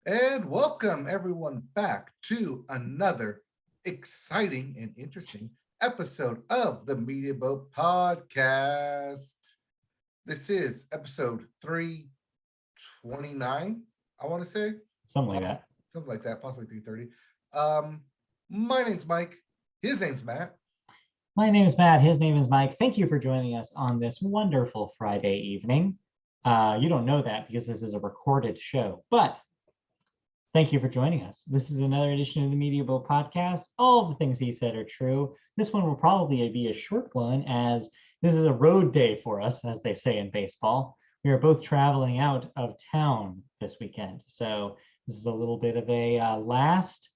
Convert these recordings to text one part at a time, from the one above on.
And welcome everyone back to another exciting and interesting episode of the Media Boat Podcast. This is episode 329, I want to say. Something like that. Something like that, possibly 330. My name's Mike. His name's Matt. My name is Matt. His name is Mike. Thank you for joining us on this wonderful Friday evening. You don't know that because this is a recorded show, but thank you for joining us. This is another edition of the Media Boat Podcast. All the things he said are true. This one will probably be a short one as this is a road day for us, as they say in baseball. We are both traveling out of town this weekend. So this is a little bit of a last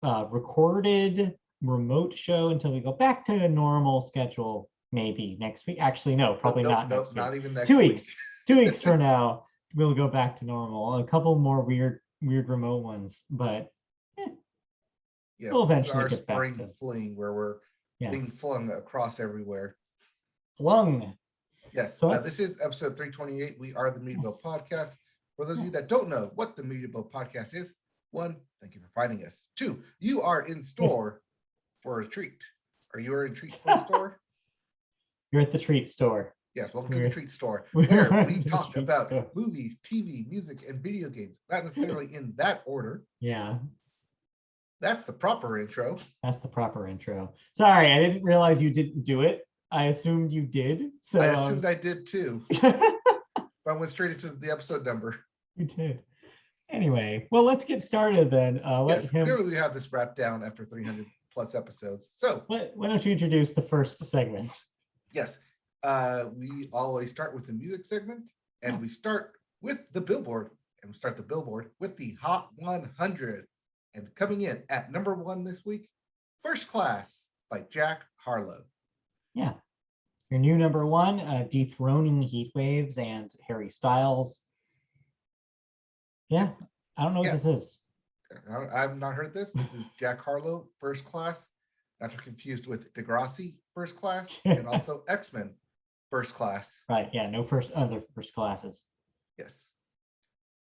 recorded remote show until we go back to a normal schedule, maybe next week. Actually, no, probably not next week. Not even next 2 week. weeks. 2 weeks from now, we'll go back to normal. A couple more weird remote ones, but yes, we'll this eventually is our get back spring to fling where we're being flung across everywhere. flung. Yes, So this is episode 328. We are the Media Boat Podcast. For those of you Yeah. that don't know what the Media Boat Podcast is, one, thank you for finding us. Two, you are in store for a treat. Are you in treat for a store? You're at the treat store. Yes, welcome to the treat store, we're where at we the talk treat about store. movies, TV, music, and video games. Not necessarily in that order. Yeah, That's the proper intro. that's the proper intro. Sorry, I didn't realize you didn't do it. I assumed you did. So I assumed I did too, but I went straight into the episode number. You did. Anyway, well, let's get started then. Clearly we have this wrapped down after 300 plus episodes. So why don't you introduce the first segment? Yes, we always start with the music segment, and we start with the Billboard, and we start the Billboard with the Hot 100. And coming in at number 1 this week, First Class by Jack Harlow. Yeah. Your new number 1, dethroning Heat Waves and Harry Styles. Yeah, I don't know what this is. I've not heard this. This is Jack Harlow, First Class, not to be confused with Degrassi, First Class, and also X-Men, First Class. Right, yeah, no other first classes. Yes.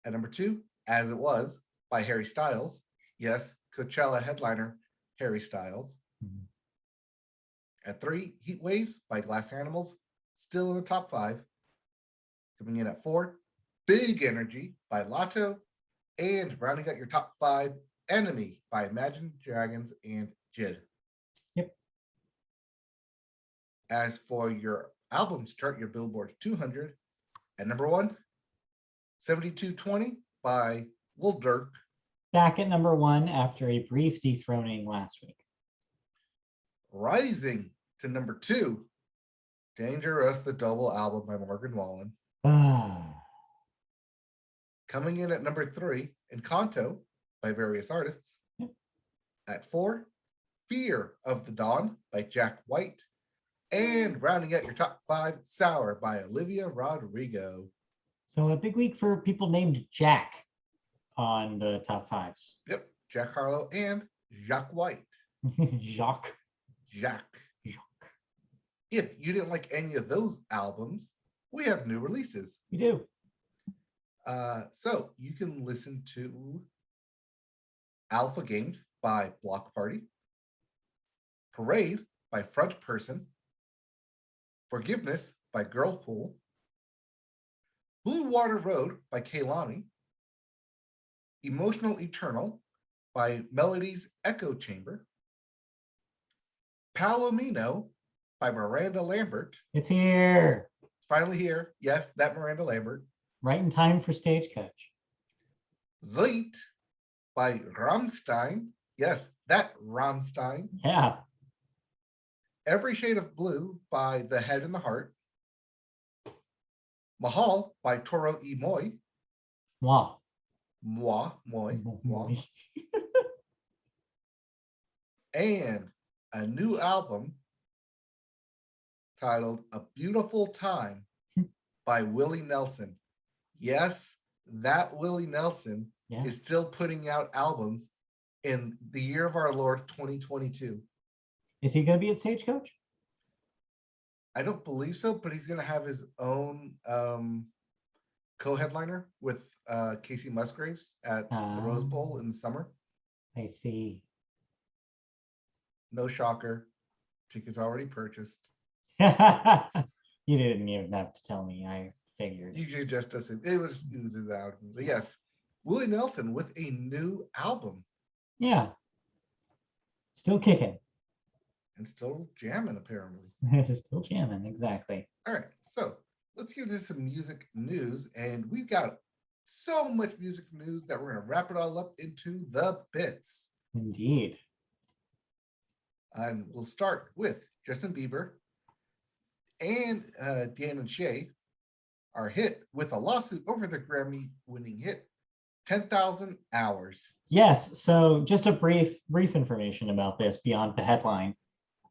At number 2, As It Was, by Harry Styles. Yes, Coachella headliner, Harry Styles. Mhm. At 3, Heat Waves by Glass Animals, still in the top 5. Coming in at 4, Big Energy by Lotto. And rounding out your top 5, Enemy by Imagine Dragons and Jid. Yep. As for your albums chart, your Billboard 200, at number 1, 7220 by Lil Durk. Back at number 1 after a brief dethroning last week. Rising to number 2, Dangerous, the double album by Morgan Wallen. Coming in at number 3, Encanto by various artists. Yep. At 4, Fear of the Dawn by Jack White. And rounding out your top 5, Sour by Olivia Rodrigo. So a big week for people named Jack on the top 5s. Yep, Jack Harlow and Jack White. Jacques. Jack. If you didn't like any of those albums, we have new releases. We do. So you can listen to Alpha Games by Block Party, Parade by Front Person, Forgiveness by Girlpool, Blue Water Road by Kehlani, Emotional Eternal by Melody's Echo Chamber, Palomino by Miranda Lambert. It's here. It's finally here. Yes, that Miranda Lambert. Right in time for Stagecoach. Zeit by Rammstein. Yes, that Rammstein. Yeah. Every Shade of Blue by The Head and the Heart. Mahal by Toro y Moi. Moi. Moi. And a new album titled A Beautiful Time by Willie Nelson. Yes, that Willie Nelson is still putting out albums in the year of our Lord 2022. Is he going to be at Stagecoach? I don't believe so, but he's going to have his own co-headliner with Casey Musgraves at the Rose Bowl in the summer. I see. No shocker. Tickets already purchased. You didn't even have to tell me. I figured. You just assumed it oozes out. But yes, Willie Nelson with a new album Yeah. Still kicking. and still jamming, apparently. Still jamming, exactly. All right, so let's get into some music news. And we've got so much music news that we're going to wrap it all up into the bits. Indeed. And we'll start with Justin Bieber and Dan and Shay are hit with a lawsuit over the Grammy-winning hit 10,000 Hours. Yes. So just a brief information about this beyond the headline.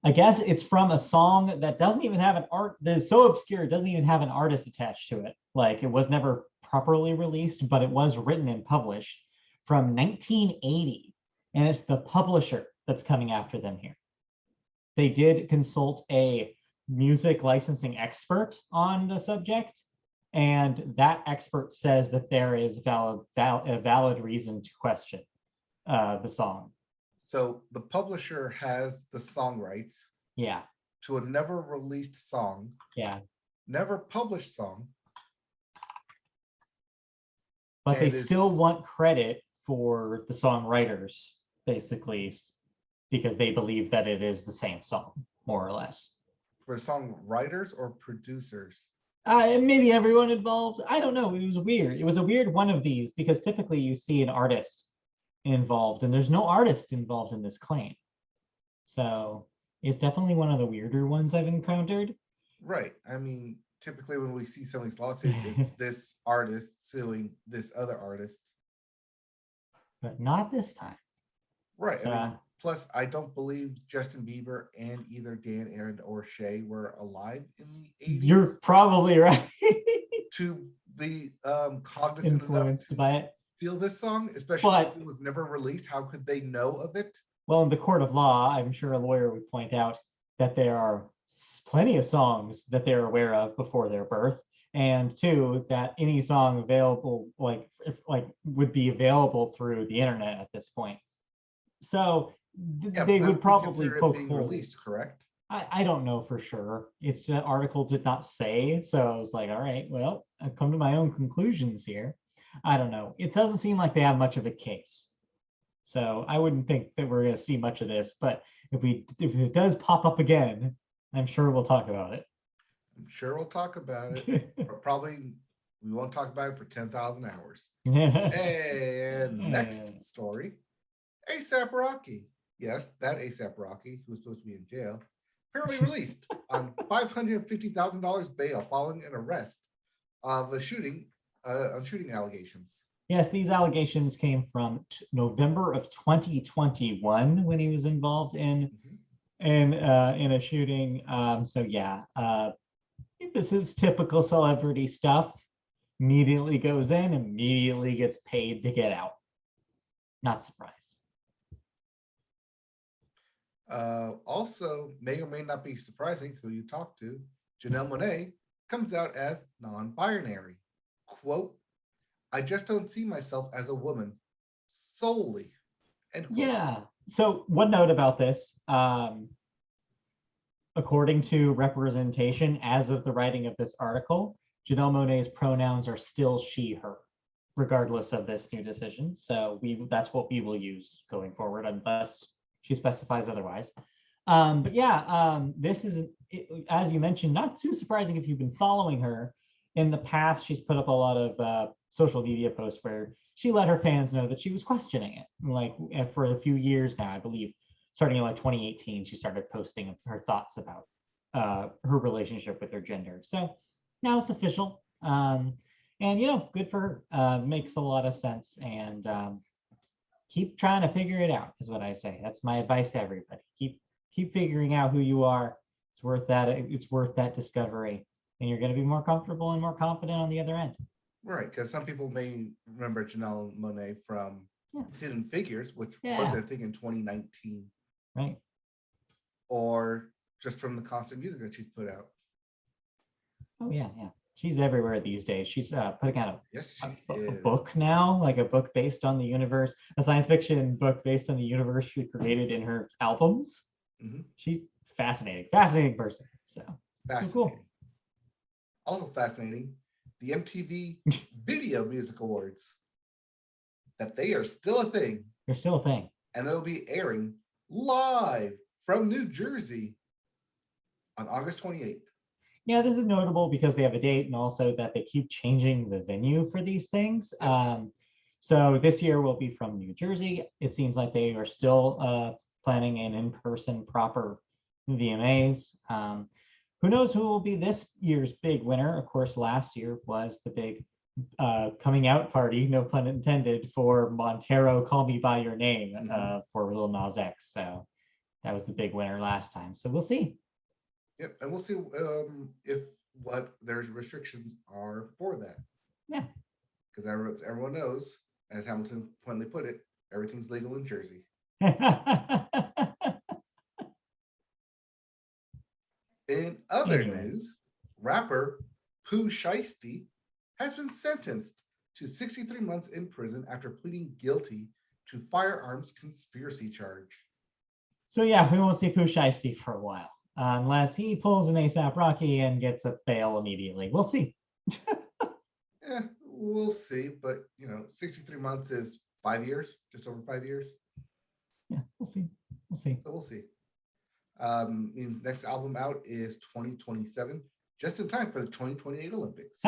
I guess it's from a song that doesn't even have an art. That's so obscure. It doesn't even have an artist attached to it. Like it was never properly released, but it was written and published from 1980, and it's the publisher that's coming after them here. They did consult a music licensing expert on the subject, and that expert says that there is a valid reason to question the song. So the publisher has the song rights Yeah. to a never released song, Yeah. never published song. But they And still it's- want credit for the songwriters, basically, because they believe that it is the same song, more or less. For songwriters or producers? And maybe everyone involved. I don't know. It was weird. It was a weird one of these because typically you see an artist involved, and there's no artist involved in this claim. So it's definitely one of the weirder ones I've encountered. Right. I mean, typically when we see some of these lawsuits, it's this artist suing this other artist. But not this time. Right. So, I mean, plus, I don't believe Justin Bieber and either Dan and or Shay were alive in the 80s. You're probably right. To be cognizant Influenced enough by to it. feel this song, especially But- if it was never released. How could they know of it? Well, in the court of law, I'm sure a lawyer would point out that there are plenty of songs that they're aware of before their birth, and two, that any song available, would be available through the internet at this point. So Yeah, they but would we probably consider it poke being holes. released, correct? I don't know for sure. It's the article did not say, so I was like, all right, well, I've come to my own conclusions here. I don't know. It doesn't seem like they have much of a case. So I wouldn't think that we're going to see much of this, but if it does pop up again, I'm sure we'll talk about it. I'm sure we'll talk about it, but probably we won't talk about it for 10,000 hours. And next story, A$AP Rocky. Yes, that A$AP Rocky, who was supposed to be in jail, apparently released on $550,000 bail following an arrest of a shooting allegations. Yes, these allegations came from November of 2021 when he was involved in a shooting. So yeah, this is typical celebrity stuff. Immediately goes in, immediately gets paid to get out. Not surprised. Also, may or may not be surprising who you talk to, Janelle Monae comes out as non-binary. Quote, I just don't see myself as a woman solely. End quote. Yeah. So one note about this, according to representation, as of the writing of this article, Janelle Monae's pronouns are still she, her, regardless of this new decision. So that's what we will use going forward unless she specifies otherwise. But yeah, this is, as you mentioned, not too surprising if you've been following her. In the past, she's put up a lot of social media posts where she let her fans know that she was questioning it. Like for a few years now, I believe, starting in like 2018, she started posting her thoughts about her relationship with her gender. So now it's official. And, good for her. Makes a lot of sense. And keep trying to figure it out is what I say. That's my advice to everybody. Keep figuring out who you are. It's worth that. It's worth that discovery. And you're going to be more comfortable and more confident on the other end. Right, because some people may remember Janelle Monae from Hidden Figures, which Yeah. was, I think, in 2019. Right. Or just from the constant music that she's put out. Oh, yeah, yeah. She's everywhere these days. She's putting out Yes, a she is. book now, like a book based on the universe, a science fiction book based on the universe she created in her albums. Mhm. She's fascinating person. So Fascinating. cool. Also fascinating, the MTV Video Music Awards. That they are still a thing. They're still a thing. And they'll be airing live from New Jersey on August 28th. Yeah, this is notable because they have a date and also that they keep changing the venue for these things. Yep. So this year will be from New Jersey. It seems like they are still planning an in-person proper VMAs. Who knows who will be this year's big winner? Of course, last year was the big coming out party, no pun intended, for Montero "Call Me by Your Name" for Lil Nas X. So that was the big winner last time. So we'll see. Yep, and we'll see if what their restrictions are for that. Yeah, because everyone knows, as Hamilton when they put it, everything's legal in Jersey. In other news, rapper Pooh Shiesty has been sentenced to 63 months in prison after pleading guilty to firearms conspiracy charge. So yeah, we won't see Pooh Shiesty for a while, unless he pulls an ASAP Rocky and gets a bail immediately. We'll see. We'll see, but 63 months is 5 years, just over 5 years. Yeah, we'll see. So we'll see. Means next album out is 2027, just in time for the 2028 Olympics.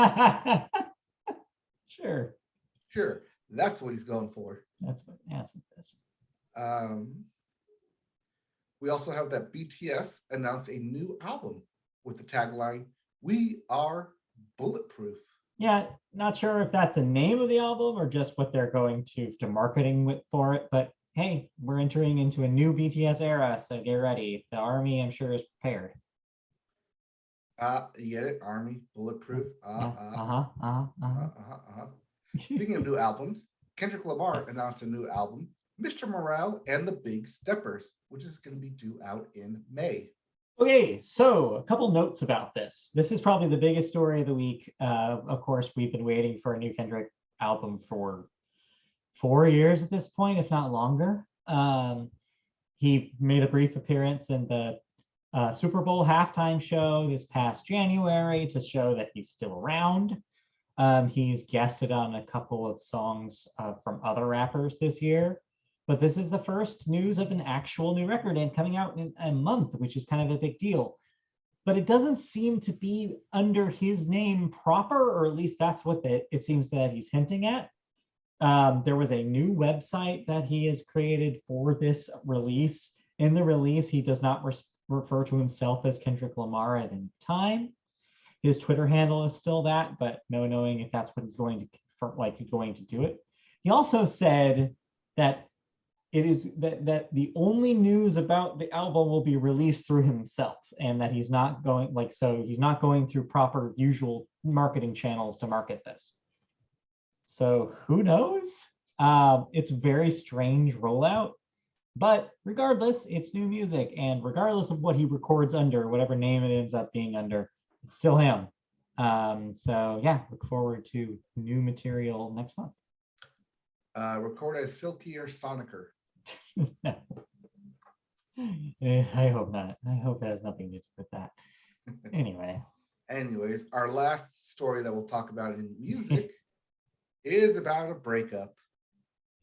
Sure. That's what he's going for. That's what it is. We also have that BTS announced a new album with the tagline, "We are bulletproof." Yeah, not sure if that's the name of the album or just what they're going to marketing with for it, but hey, we're entering into a new BTS era, so get ready. The army, I'm sure, is prepared. You get it? Army, bulletproof. Speaking of new albums, Kendrick Lamar announced a new album, Mr. Morale and the Big Steppers, which is going to be due out in May. Okay, so a couple notes about this. This is probably the biggest story of the week. Of course, we've been waiting for a new Kendrick album for 4 years at this point, if not longer. He made a brief appearance in the Super Bowl halftime show this past January to show that he's still around. He's guested on a couple of songs from other rappers this year. But this is the first news of an actual new record and coming out in a month, which is kind of a big deal. But it doesn't seem to be under his name proper, or at least that's what it seems that he's hinting at. There was a new website that he has created for this release. In the release, he does not refer to himself as Kendrick Lamar at any time. His Twitter handle is still that, but no knowing if that's what he's going to do it. He also said that it is that the only news about the album will be released through himself, and that he's not going through proper usual marketing channels to market this. So who knows? It's a very strange rollout, but regardless, it's new music, and regardless of what he records under, whatever name it ends up being under, it's still him. So yeah, look forward to new material next month. Record as Silky or Sonicer. I hope not. I hope it has nothing to do with that. Anyways, our last story that we'll talk about in music is about a breakup.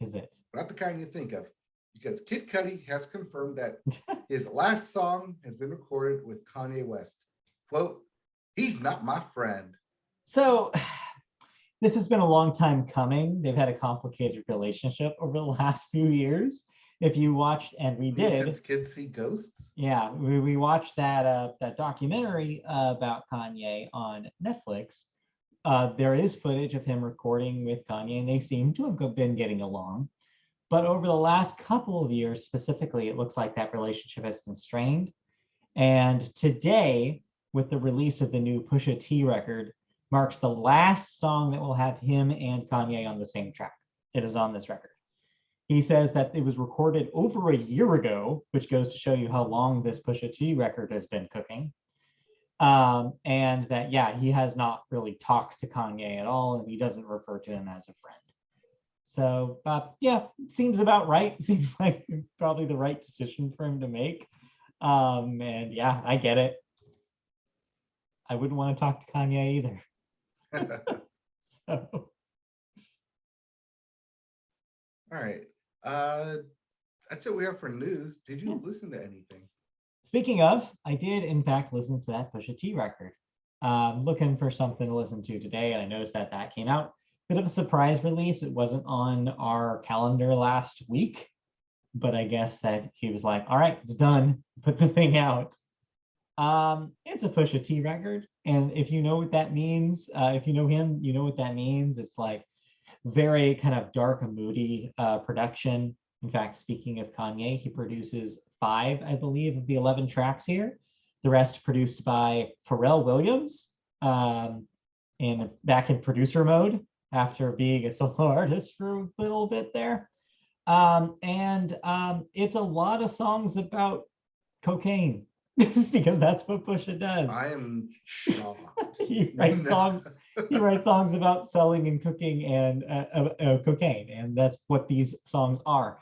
Is it? Not the kind you think of, because Kid Cudi has confirmed that his last song has been recorded with Kanye West. Quote, "He's not my friend." So this has been a long time coming. They've had a complicated relationship over the last few years. If you watched, and we did, since Kids See Ghosts. Yeah, we watched that documentary about Kanye on Netflix. There is footage of him recording with Kanye, and they seem to have been getting along. But over the last couple of years, specifically, it looks like that relationship has been strained. And today, with the release of the new Pusha T record, marks the last song that will have him and Kanye on the same track. It is on this record. He says that it was recorded over a year ago, which goes to show you how long this Pusha T record has been cooking. And that, yeah, he has not really talked to Kanye at all, and he doesn't refer to him as a friend. So, yeah, seems about right. Seems like probably the right decision for him to make. And yeah, I get it. I wouldn't want to talk to Kanye either. So. All right. That's it we have for news. Did you listen to anything? Speaking of, I did in fact listen to that Pusha T record. Looking for something to listen to today, and I noticed that came out. Bit of a surprise release. It wasn't on our calendar last week, but I guess that he was like, all right, it's done. Put the thing out. It's a Pusha T record. And if you know what that means, if you know him, you know what that means. It's like very kind of dark and moody production. In fact, speaking of Kanye, he produces 5, I believe, of the 11 tracks here. The rest produced by Pharrell Williams, and back in producer mode after being a solo artist for a little bit there. It's a lot of songs about cocaine because that's what Pusha does. I am shocked. He writes songs about selling and cooking and cocaine, and that's what these songs are.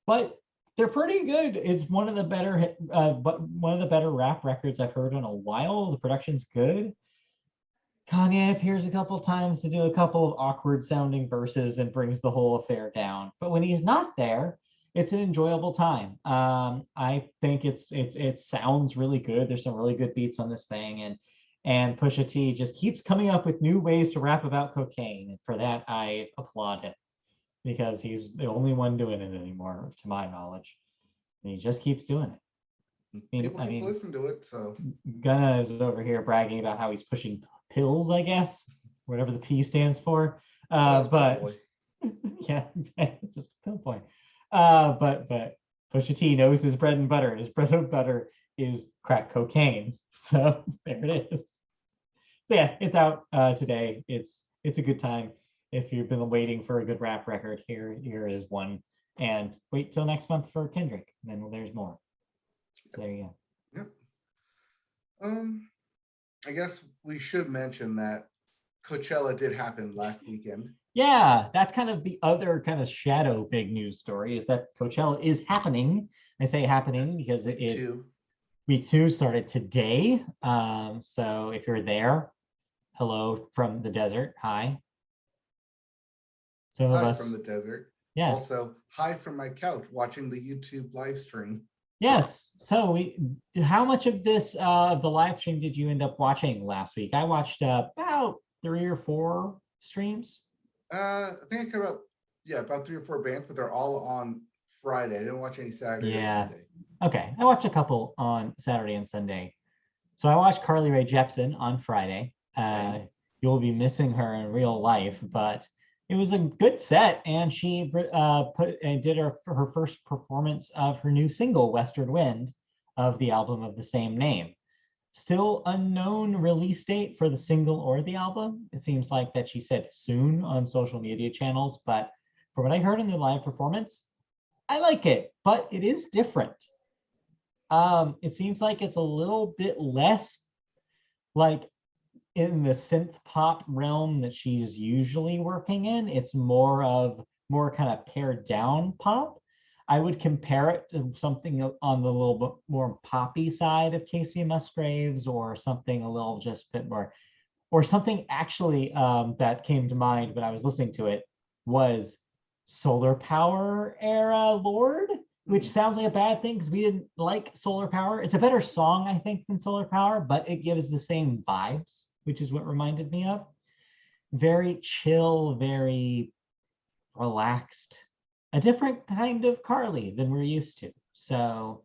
But they're pretty good. It's one of the better rap records I've heard in a while. The production's good. Kanye appears a couple times to do a couple of awkward sounding verses and brings the whole affair down. But when he's not there, it's an enjoyable time. I think it sounds really good. There's some really good beats on this thing, and Pusha T just keeps coming up with new ways to rap about cocaine. And for that, I applaud him because he's the only one doing it anymore, to my knowledge. And he just keeps doing it. People keep listening to it, so Gunna is over here bragging about how he's pushing pills, I guess, whatever the P stands for. But yeah, just a pill point. But Pusha T knows his bread and butter, and his bread and butter is crack cocaine. So there it is. So yeah, it's out today. It's a good time. If you've been waiting for a good rap record, here is one. And wait till next month for Kendrick, and then there's more. So there you go. Yep. I guess we should mention that Coachella did happen last weekend. Yeah, that's kind of the other kind of shadow big news story is that Coachella is happening. I say happening because week 2 started today. So if you're there, hello from the desert. Hi. Some of us from the desert. Yeah. Also, hi from my couch watching the YouTube live stream. Yes. So how much of this the live stream did you end up watching last week? I watched about 3 or 4 streams. I think I covered about 3 or 4 bands, but they're all on Friday. I didn't watch any Saturday or Sunday. Okay. I watched a couple on Saturday and Sunday. So I watched Rae Jepsen on Friday. You'll be missing her in real life, but it was a good set, and she did her first performance of her new single, Western Wind, of the album of the same name. Still unknown release date for the single or the album. It seems like that she said soon on social media channels, but from what I heard in the live performance, I like it, but it is different. It seems like it's a little bit less like in the synth pop realm that she's usually working in. It's more kind of pared down pop. I would compare it to something on the little bit more poppy side of Casey Musgraves, or something a little just bit more, or something actually that came to mind when I was listening to it was Solar Power era Lord, which sounds like a bad thing because we didn't like Solar Power. It's a better song, I think, than Solar Power, but it gives the same vibes, which is what reminded me of. Very chill, very relaxed, a different kind of Carly than we're used to. So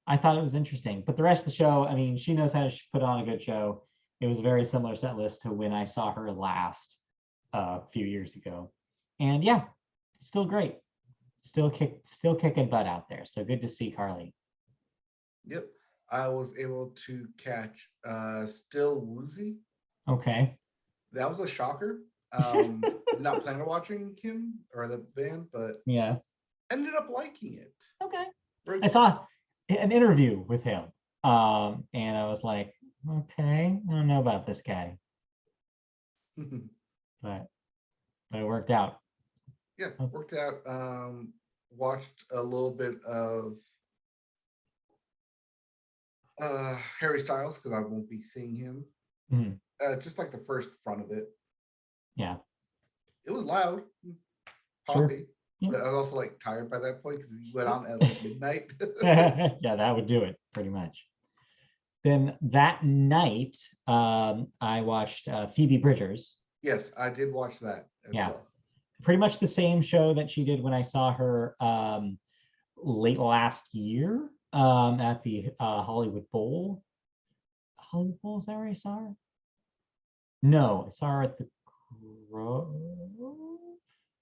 I thought it was interesting. But the rest of the show, I mean, she knows how to put on a good show. It was a very similar set list to when I saw her last a few years ago. And yeah, still great. Still kicking butt out there. So good to see Carly. Yep. I was able to catch Still Woozy. Okay. That was a shocker. Not planning on watching him or the band, but yeah, ended up liking it. Okay. I saw an interview with him. And I was like, okay, I don't know about this guy, but it worked out. Yeah, worked out. Watched a little bit of Harry Styles because I won't be seeing him. Mhm. Just like the first front of it. Yeah, It was loud, sure. poppy, Yeah. but I was also like tired by that point because he went on at like midnight. Yeah, that would do it pretty much. Then that night, I watched Phoebe Bridgers. Yes, I did watch that as Yeah, well. pretty much the same show that she did when I saw her late last year at the Hollywood Bowl. Hollywood Bowl, is that where I saw her? No, I saw her at the Grove.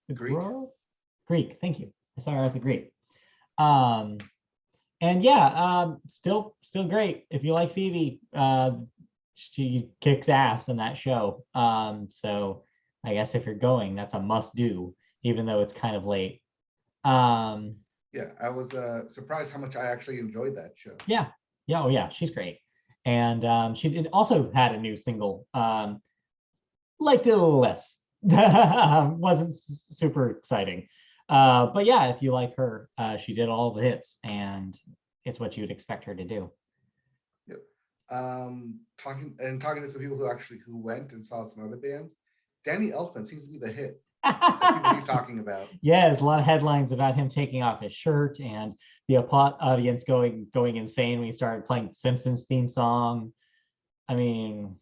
The Greek? Grove? Greek, thank you. I saw her at the Greek. Um, and yeah, still great. If you like Phoebe, she kicks ass in that show. So I guess if you're going, that's a must do, even though it's kind of late. Yeah, I was surprised how much I actually enjoyed that show. Yeah, oh yeah, she's great. And she did also had a new single. Liked it a little less. Wasn't super exciting. But yeah, if you like her, she did all the hits, and it's what you would expect her to do. Yep. Talking to some people who went and saw some other bands. Danny Elfman seems to be the hit that people keep talking about. Yeah, there's a lot of headlines about him taking off his shirt and the audience going insane when he started playing the Simpsons theme song. I mean,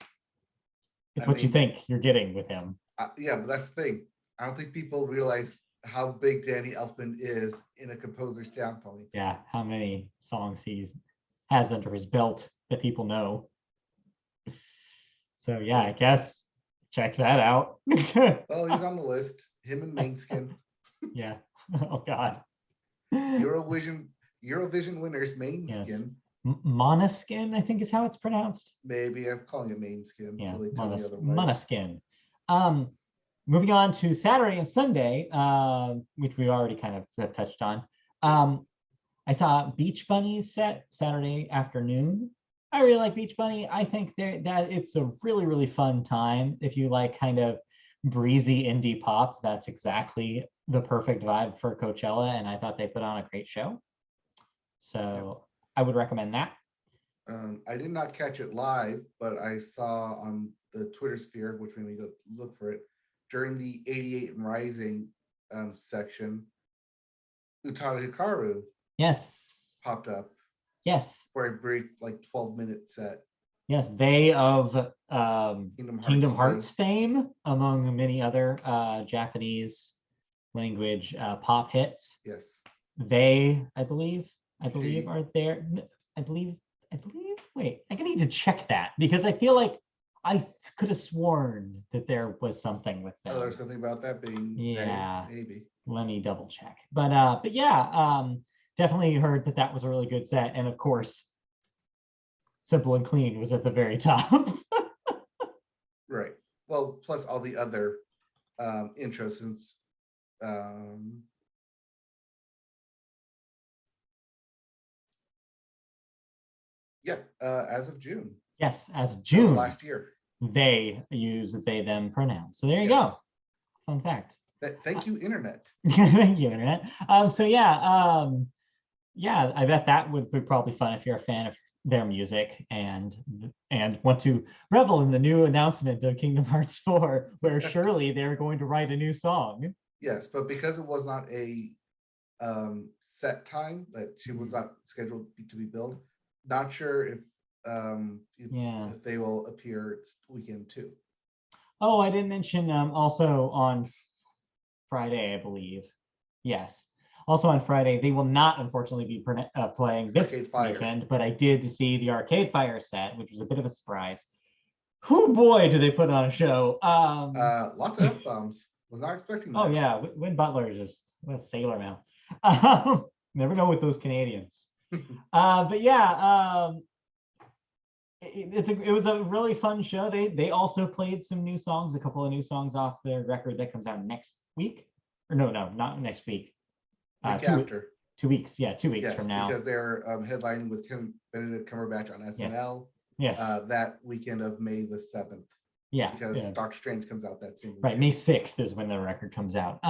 it's what you think you're getting with him. Yeah, but that's the thing. I don't think people realize how big Danny Elfman is in a composer's standpoint. Yeah, how many songs he has under his belt that people know. So yeah, I guess check that out. Oh, he's on the list. Him and Mainskin. Yeah. Oh God. Eurovision winners, Mainskin. Yes. Monoskin, I think is how it's pronounced. Maybe I'm calling it Mainskin. Yeah, They tell me otherwise. Monoskin. Moving on to Saturday and Sunday, which we already kind of touched on. I saw Beach Bunny's set Saturday afternoon. I really like Beach Bunny. I think that it's a really, really fun time. If you like kind of breezy indie pop, that's exactly the perfect vibe for Coachella. And I thought they put on a great show. So I would recommend that. I did not catch it live, but I saw on the Twitter sphere, which made me go look for it, during the 88 and Rising section, Utada Hikaru popped up. Yes. For a brief, like 12-minute set. Yes, they of Kingdom Hearts fame, among many other Japanese language pop hits. Yes. They, I believe, are there. I believe. Wait, I need to check that because I feel like I could have sworn that there was something with them. Oh, there's something about that being. Yeah, maybe. Let me double check. But yeah, definitely heard that was a really good set, and of course, Simple and Clean was at the very top. Right. Well, plus all the other intros since as of June. Yes, as of June last year. They use they them pronouns. So there you go. Fun fact. Thank you, Internet. Thank you, Internet. So yeah, I bet that would be probably fun if you're a fan of their music and want to revel in the new announcement of Kingdom Hearts 4, where surely they're going to write a new song. Yes, but because it was not a set time that she was not scheduled to be billed, not sure if they will appear weekend too. Oh, I didn't mention also on Friday, I believe. Yes. Also on Friday, they will not, unfortunately, be playing this weekend, but I did see the Arcade Fire set, which was a bit of a surprise. Who boy, do they put on a show? Lots of F-bombs. Was not expecting that. Oh yeah, Win Butler is just a sailor now. Never know with those Canadians. But yeah, it was a really fun show. They also played some new songs, a couple of new songs off their record that comes out next week. Or no, not next week. After 2 weeks. Yeah, 2 weeks from now. Because they're headlining with Benedict Cumberbatch on SNL. Yes. That weekend of May the 7th. Yeah. Because Yeah. Doctor Strange comes out that same weekend. Right. May 6th is when the record comes out.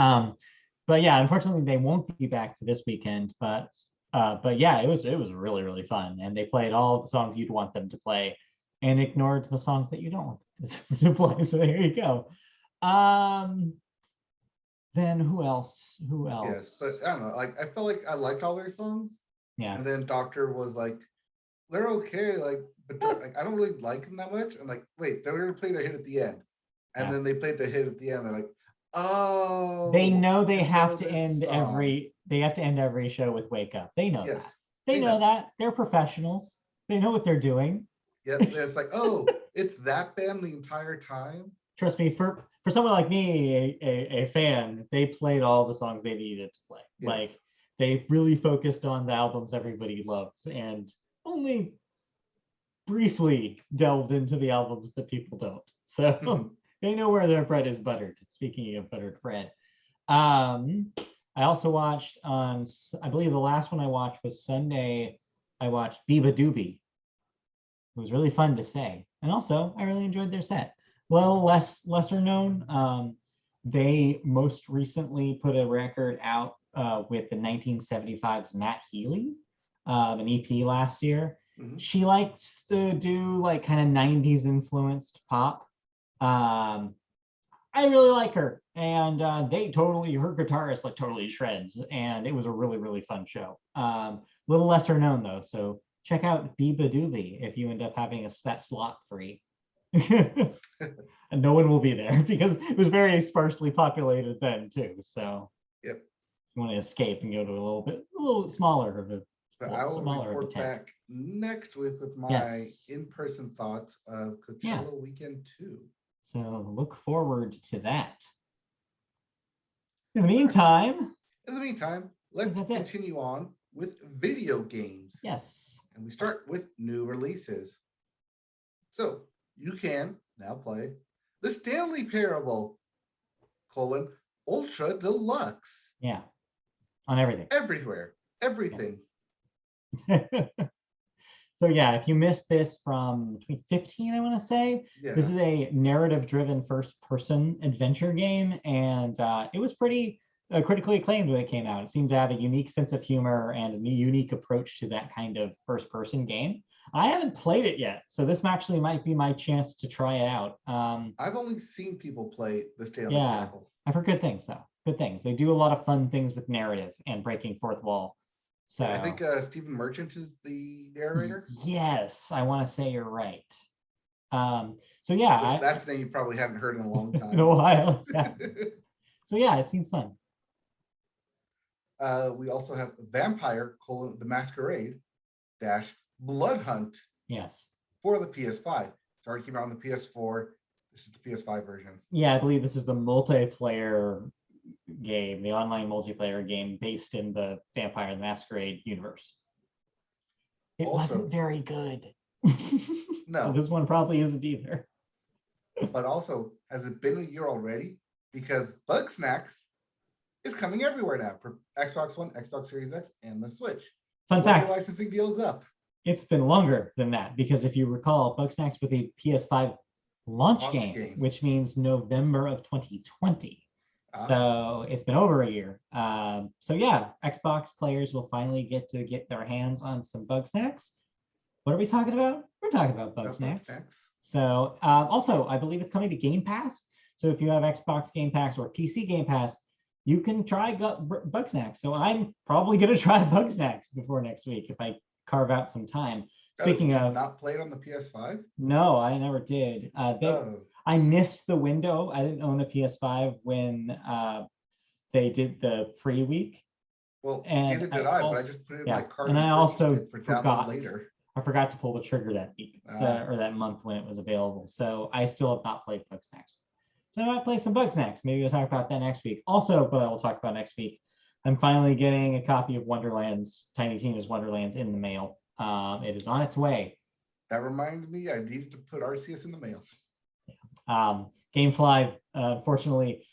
But yeah, unfortunately they won't be back for this weekend, but yeah, it was really, really fun. And they played all the songs you'd want them to play and ignored the songs that you don't want them to play. So there you go. Then who else? Yes, but I don't know. Like I felt like I liked all their songs. Yeah. And then Doctor was like, they're okay, like, but like I don't really like them that much. I'm like, wait, they're gonna play their hit at the end. And then they played the hit at the end. They're like, oh, they know they I have know to this end song. every show with Wake Up. They know that. Yes, They know that. They're professionals. They know what they're doing. Yep. It's like, oh, it's that band the entire time. Trust me, for someone like me, a fan, they played all the songs they needed to play. Yes. Like they really focused on the albums everybody loves and only briefly delved into the albums that people don't. So they know where their bread is buttered. Speaking of buttered bread. I also watched on, I believe the last one I watched was Sunday. I watched Biba Doobie. It was really fun to say. And also, I really enjoyed their set. Well, lesser known, they most recently put a record out with the 1975's Matt Healy, an EP last year. Mhm. She likes to do like kind of 90s influenced pop. I really like her, and her guitarist like totally shreds, and it was a really, really fun show. Little lesser known though, so check out Biba Doobie if you end up having that slot free. And no one will be there because it was very sparsely populated then too. So yep, you want to escape and go to a little smaller of a. But I will report back next week with my in-person thoughts of Coachella Weekend 2. So look forward to that. In the meantime, let's continue on with video games. Yes. And we start with new releases. So you can now play the Stanley Parable, Ultra Deluxe. Yeah. On everything. Everywhere. Everything. So yeah, if you missed this from 2015, I want to say, this is a narrative-driven first-person adventure game, and it was pretty critically acclaimed when it came out. It seemed to have a unique sense of humor and a unique approach to that kind of first-person game. I haven't played it yet, so this actually might be my chance to try it out. I've only seen people play the Stanley Parable. I've heard good things though. Good things. They do a lot of fun things with narrative and breaking fourth wall. So I think Stephen Merchant is the narrator. Yes, I want to say you're right. So yeah, that's a name you probably haven't heard in a long time. In a while. Yeah. So yeah, it seems fun. We also have Vampire: The Masquerade - Blood Hunt. Yes. For the PS5. It's already came out on the PS4. This is the PS5 version. Yeah, I believe this is the multiplayer game, the online multiplayer game based in the Vampire the Masquerade universe. It wasn't very good. No. So this one probably isn't either. But also, has it been a year already? Because Bugsnax is coming everywhere now for Xbox One, Xbox Series X, and the Switch. Fun fact. Licensing deal is up. It's been longer than that because if you recall, Bugsnax with a PS5 launch game, which means November of 2020. So it's been over a year. So yeah, Xbox players will finally get their hands on some Bugsnax. What are we talking about? We're talking about Bugsnax. So also, I believe it's coming to Game Pass. So if you have Xbox Game Pass or PC Game Pass, you can try Bugsnax. So I'm probably going to try Bugsnax before next week if I carve out some time. Speaking of, not played on the PS5? No, I never did. I missed the window. I didn't own a PS5 when they did the free week. Well, neither did I, but I just put it in my cart. And I also forgot later. I forgot to pull the trigger that week or that month when it was available. So I still have not played Bugsnax. So I might play some Bugsnax. Maybe we'll talk about that next week. Also, but I will talk about next week. I'm finally getting a copy of Wonderlands, Tiny Tina's Wonderlands in the mail. It is on its way. That reminded me, I needed to put RCS in the mail. Gamefly, unfortunately,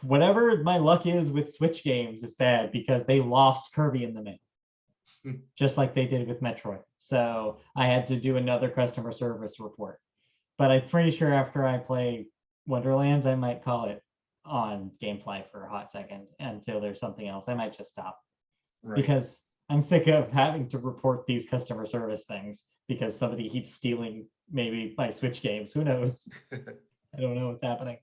whatever my luck is with Switch games is bad because they lost Kirby in the mail, just like they did with Metroid. So I had to do another customer service report. But I'm pretty sure after I play Wonderlands, I might call it on Gamefly for a hot second until there's something else. I might just stop because I'm sick of having to report these customer service things because somebody keeps stealing maybe my Switch games. Who knows? I don't know what's happening.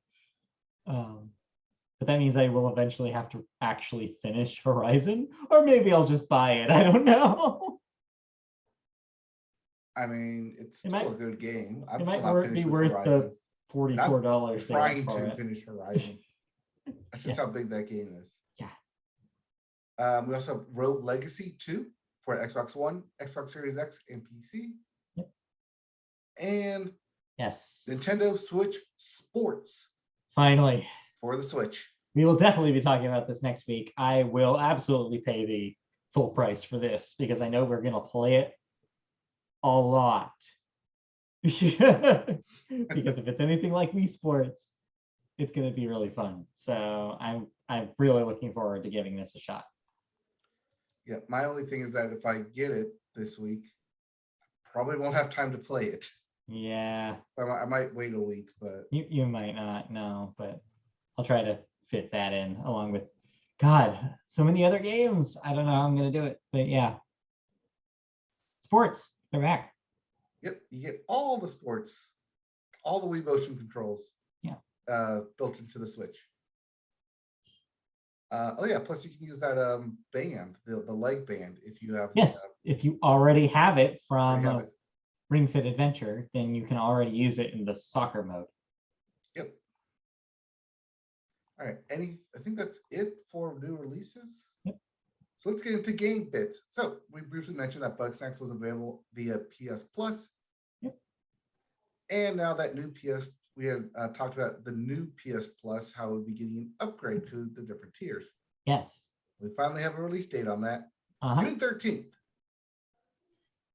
But that means I will eventually have to actually finish Horizon, or maybe I'll just buy it. I don't know. I mean, it's It still might- a good game. I'm It still might not be finished with worth Horizon. the $44 they Trying want for to it. finish Horizon. That's just how big that game is. Yeah. We also have Rogue Legacy 2 for Xbox One, Xbox Series X, and PC. Yep. And Yes. Nintendo Switch Sports Finally. for the Switch. We will definitely be talking about this next week. I will absolutely pay the full price for this because I know we're going to play it a lot. Because if it's anything like Wii Sports, it's going to be really fun. So I'm really looking forward to giving this a shot. Yeah, my only thing is that if I get it this week, probably won't have time to play it. Yeah. I might wait a week, but You might not know, but I'll try to fit that in along with God, so many other games. I don't know how I'm going to do it, but yeah. Sports, they're back. yep, you get all the sports, all the Wii motion controls. Yeah. Built into the Switch. Oh yeah, plus you can use that band, the leg band, if you have. Yes, if you already have it from have it. Ring Fit Adventure, then you can already use it in the soccer mode. Yep. All right. I think that's it for new releases. Yep. So let's get into game bits. So we briefly mentioned that Bugsnax was available via PS Plus. Yep. And now that new PS, we had talked about the new PS Plus, how it would be getting an upgrade to the different tiers. Yes. We finally have a release date on that. June 13th.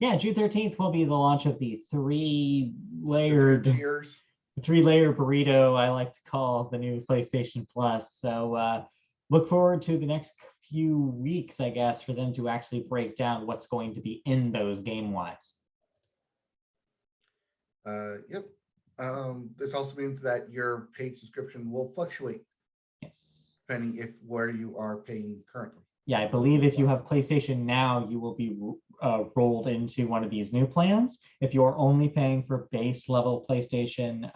Yeah, June 13th will be the launch of the three-layered tiers. The three-layer burrito I like to call the new PlayStation Plus. So look forward to the next few weeks, I guess, for them to actually break down what's going to be in those game-wise. Yep. This also means that your paid subscription will fluctuate. Yes. Depending if where you are paying currently. Yeah, I believe if you have PlayStation Now, you will be rolled into one of these new plans. If you're only paying for base level PlayStation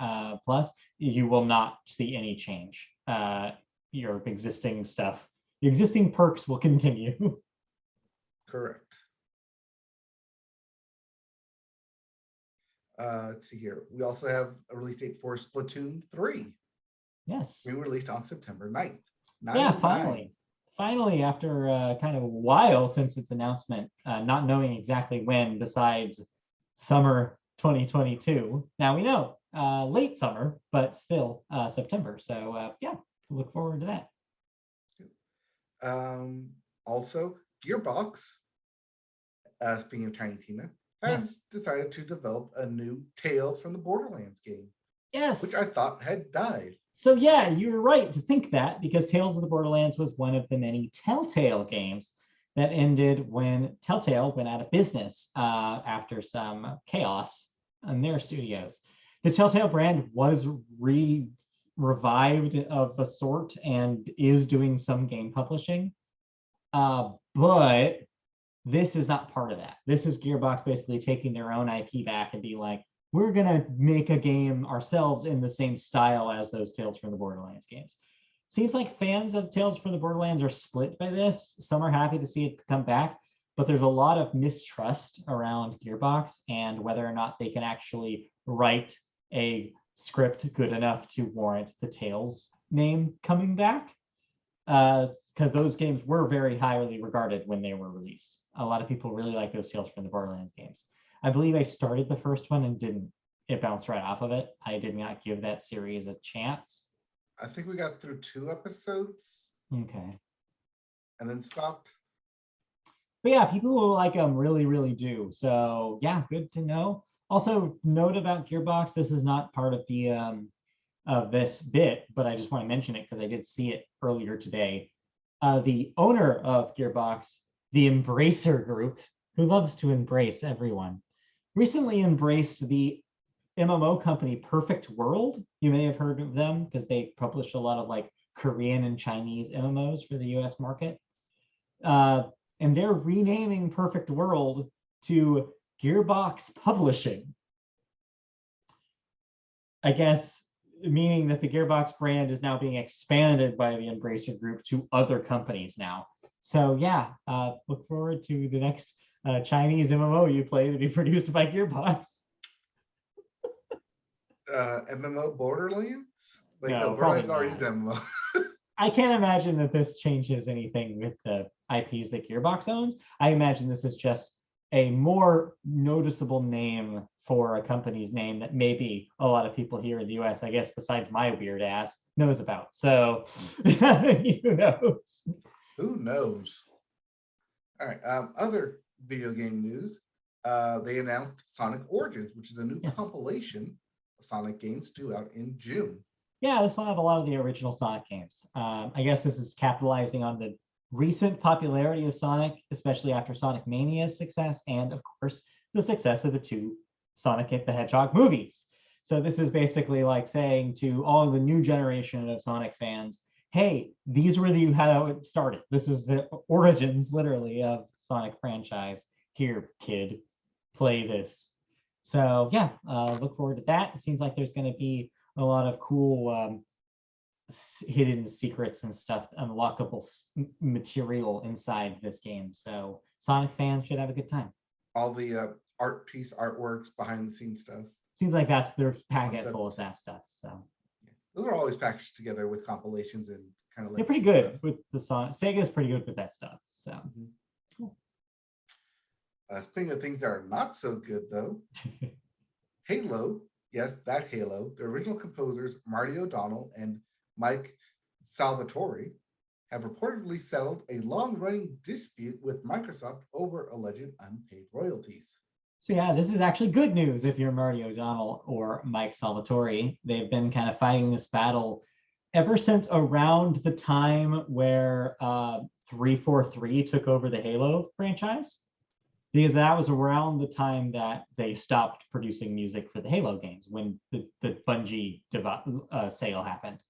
Plus, you will not see any change. Your existing stuff, your existing perks will continue. Correct. Let's see here. We also have a release date for Splatoon 3. Yes. Being released on September 9th. Yeah, finally, after kind of a while since its announcement, not knowing exactly when besides summer 2022. Now we know late summer, but still September. So yeah, look forward to that. Also, Gearbox, speaking of Tiny Tina, has decided to develop a new Tales from the Borderlands game. Yes. Which I thought had died. So yeah, you were right to think that because Tales of the Borderlands was one of the many Telltale games that ended when Telltale went out of business after some chaos in their studios. The Telltale brand was revived of a sort and is doing some game publishing. But this is not part of that. This is Gearbox basically taking their own IP back and be like, we're going to make a game ourselves in the same style as those Tales from the Borderlands games. Seems like fans of Tales from the Borderlands are split by this. Some are happy to see it come back, but there's a lot of mistrust around Gearbox and whether or not they can actually write a script good enough to warrant the Tales name coming back. Because those games were very highly regarded when they were released. A lot of people really like those Tales from the Borderlands games. I believe I started the first one and didn't. It bounced right off of it. I did not give that series a chance. I think we got through 2 episodes. Okay. And then stopped. But yeah, people who like them really, really do. So yeah, good to know. Also, note about Gearbox, this is not part of the of this bit, but I just want to mention it because I did see it earlier today. The owner of Gearbox, the Embracer Group, who loves to embrace everyone, recently embraced the MMO company Perfect World. You may have heard of them because they publish a lot of like Korean and Chinese MMOs for the US market. And they're renaming Perfect World to Gearbox Publishing. I guess meaning that the Gearbox brand is now being expanded by the Embracer Group to other companies now. So yeah, look forward to the next Chinese MMO you play to be produced by Gearbox. MMO Borderlands? Wait, no, No, Borderlands probably already is not. MMO. I can't imagine that this changes anything with the IPs that Gearbox owns. I imagine this is just a more noticeable name for a company's name that maybe a lot of people here in the US, I guess, besides my weird ass, knows about. So who knows? Who knows? All right. Other video game news. They announced Sonic Origins, which is a new Yes. compilation of Sonic games due out in June. Yeah, this will have a lot of the original Sonic games. I guess this is capitalizing on the recent popularity of Sonic, especially after Sonic Mania's success, and of course, the success of the two Sonic the Hedgehog movies. So this is basically like saying to all of the new generation of Sonic fans, hey, these were how it started. This is the origins, literally, of Sonic franchise. Here, kid, play this. So yeah, look forward to that. It seems like there's going to be a lot of cool hidden secrets and stuff, unlockable material inside this game. So Sonic fans should have a good time. All the art piece artworks, behind the scenes stuff. Seems like that's their packet full of that stuff. So those are always packaged together with compilations and kind of like they're pretty good stuff. With the Sonic. Sega's pretty good with that stuff. So cool. Speaking of things that are not so good though, Halo. Yes, that Halo. The original composers Marty O'Donnell and Mike Salvatore have reportedly settled a long-running dispute with Microsoft over alleged unpaid royalties. So yeah, this is actually good news if you're Marty O'Donnell or Mike Salvatore. They've been kind of fighting this battle ever since around the time where 343 took over the Halo franchise, because that was around the time that they stopped producing music for the Halo games when the Bungie sale happened.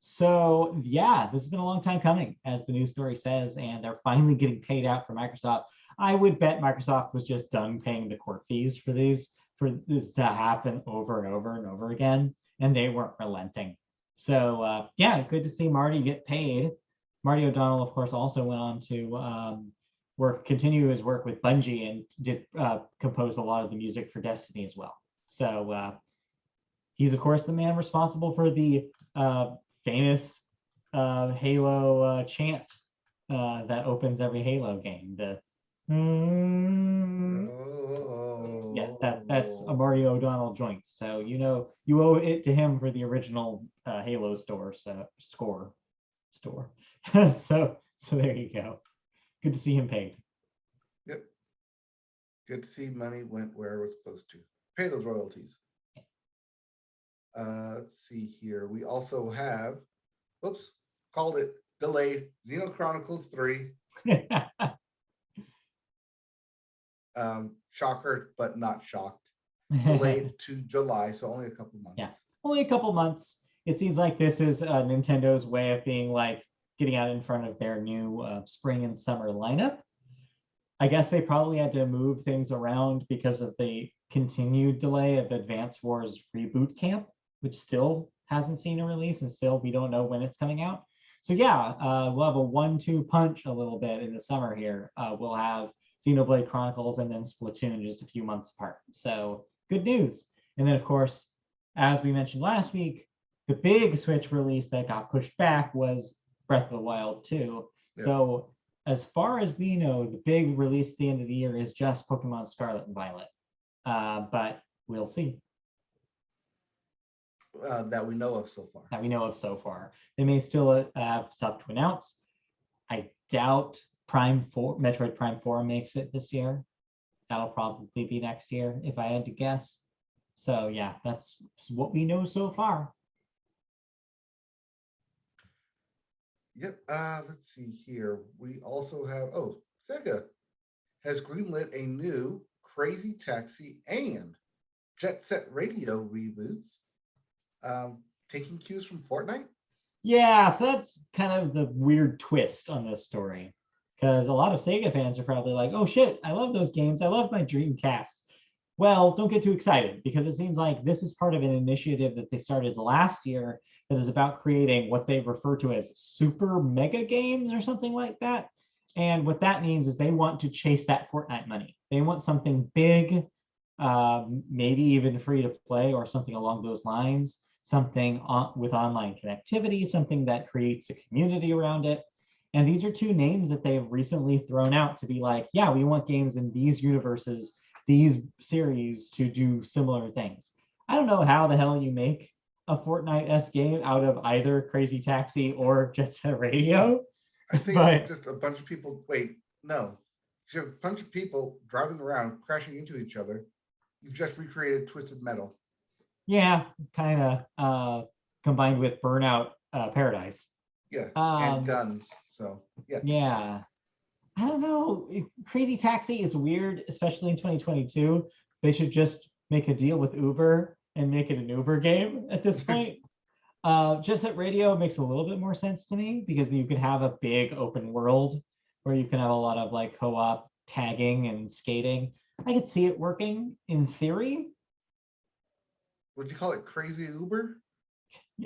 So yeah, this has been a long time coming, as the news story says, and they're finally getting paid out for Microsoft. I would bet Microsoft was just done paying the court fees for this to happen over and over and over again, and they weren't relenting. So yeah, good to see Marty get paid. Marty O'Donnell, of course, also went on to continue his work with Bungie and did compose a lot of the music for Destiny as well. So he's, of course, the man responsible for the famous Halo chant that opens every Halo game. Yeah, that's a Marty O'Donnell joint. So you owe it to him for the original Halo score. So there you go. Good to see him paid. Yep. Good to see money went where it was supposed to. Pay those royalties. Let's see here. We also have, called it delayed, Xeno Chronicles 3. Shocker, but not shocked. Delayed to July, so only a couple months. Yeah, only a couple months. It seems like this is Nintendo's way of being like getting out in front of their new spring and summer lineup. I guess they probably had to move things around because of the continued delay of Advance Wars Reboot Camp, which still hasn't seen a release, and still we don't know when it's coming out. So yeah, we'll have a 1-2 punch a little bit in the summer here. We'll have Xenoblade Chronicles and then Splatoon just a few months apart. So good news. And then, of course, as we mentioned last week, the big Switch release that got pushed back was Breath of the Wild 2. Yeah. So as far as we know, the big release at the end of the year is just Pokemon Scarlet and Violet. But we'll see. That we know of so far. They may still have stuff to announce. I doubt Metroid Prime 4 makes it this year. That'll probably be next year, if I had to guess. So yeah, that's what we know so far. Yep. Let's see here. We also have Sega has greenlit a new Crazy Taxi and Jet Set Radio reboots, taking cues from Fortnite. Yeah, so that's kind of the weird twist on this story. Because a lot of Sega fans are probably like, oh shit, I love those games. I love my Dreamcast. Well, don't get too excited because it seems like this is part of an initiative that they started last year that is about creating what they refer to as super mega games or something like that. And what that means is they want to chase that Fortnite money. They want something big, maybe even free to play or something along those lines, something with online connectivity, something that creates a community around it. And these are two names that they've recently thrown out to be like, yeah, we want games in these universes, these series to do similar things. I don't know how the hell you make a Fortnite-esque game out of either Crazy Taxi or Jet Set Radio. I think But just a bunch of people. Wait, no. You have a bunch of people driving around, crashing into each other. You've just recreated Twisted Metal. yeah, kind of combined with Burnout Paradise. Yeah, and guns. So yeah. Yeah. I don't know. Crazy Taxi is weird, especially in 2022. They should just make a deal with Uber and make it an Uber game at this point. Jet Set Radio makes a little bit more sense to me because you could have a big open world where you can have a lot of like co-op tagging and skating. I could see it working in theory. Would you call it Crazy Uber?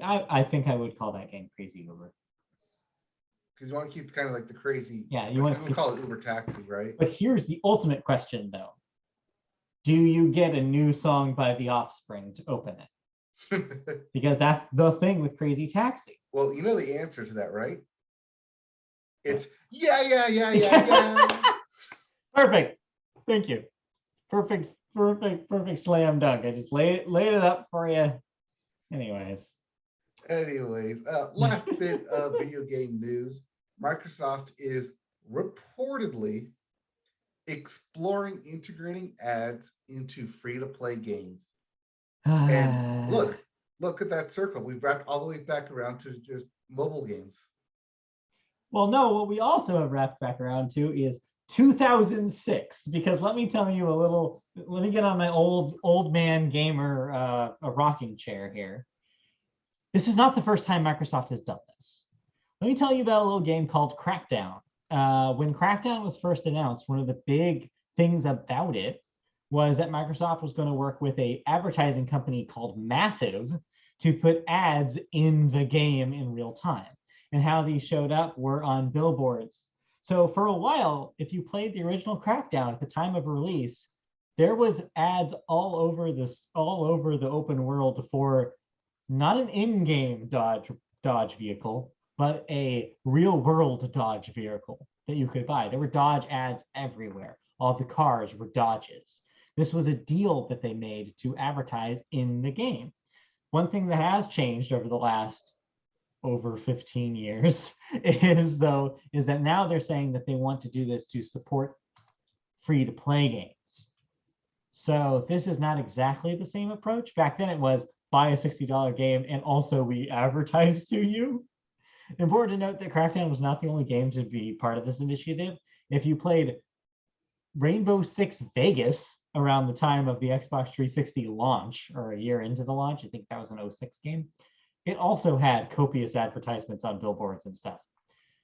I think I would call that game Crazy Uber. Because you want to keep kind of like the crazy. Yeah, you want to call it Uber Taxi, right? But here's the ultimate question, though. Do you get a new song by The Offspring to open it? Because that's the thing with Crazy Taxi. Well, you know the answer to that, right? It's yeah. Perfect. Thank you. Perfect slam dunk. I just laid it up for you. Anyways, last bit of video game news. Microsoft is reportedly exploring integrating ads into free-to-play games. And look at that circle. We've wrapped all the way back around to just mobile games. Well, no, what we also have wrapped back around to is 2006, because let me tell you let me get on my old man gamer a rocking chair here. This is not the first time Microsoft has done this. Let me tell you about a little game called Crackdown. When Crackdown was first announced, one of the big things about it was that Microsoft was going to work with an advertising company called Massive to put ads in the game in real time. And how these showed up were on billboards. So for a while, if you played the original Crackdown at the time of release, there was ads all over the open world for not an in-game Dodge vehicle, but a real-world Dodge vehicle that you could buy. There were Dodge ads everywhere. All the cars were Dodges. This was a deal that they made to advertise in the game. One thing that has changed over the last over 15 years is that now they're saying that they want to do this to support free-to-play games. So this is not exactly the same approach. Back then it was buy a $60 game and also we advertise to you. Important to note that Crackdown was not the only game to be part of this initiative. If you played Rainbow Six Vegas around the time of the Xbox 360 launch, or a year into the launch, I think that was an 06 game, it also had copious advertisements on billboards and stuff.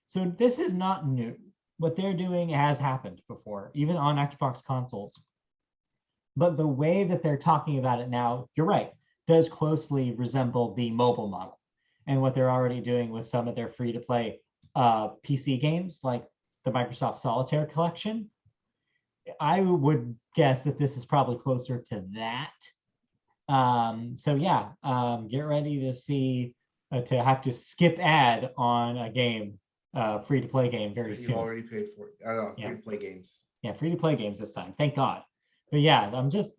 So this is not new. What they're doing has happened before, even on Xbox consoles. But the way that they're talking about it now, you're right, does closely resemble the mobile model and what they're already doing with some of their free-to-play PC games, like the Microsoft Solitaire collection. I would guess that this is probably closer to that. So yeah, get ready to see to have to skip ad on a game, free-to-play game very soon. You already paid for it. I don't know, free-to-play games. Yeah, free-to-play games this time. Thank God. But yeah, I'm just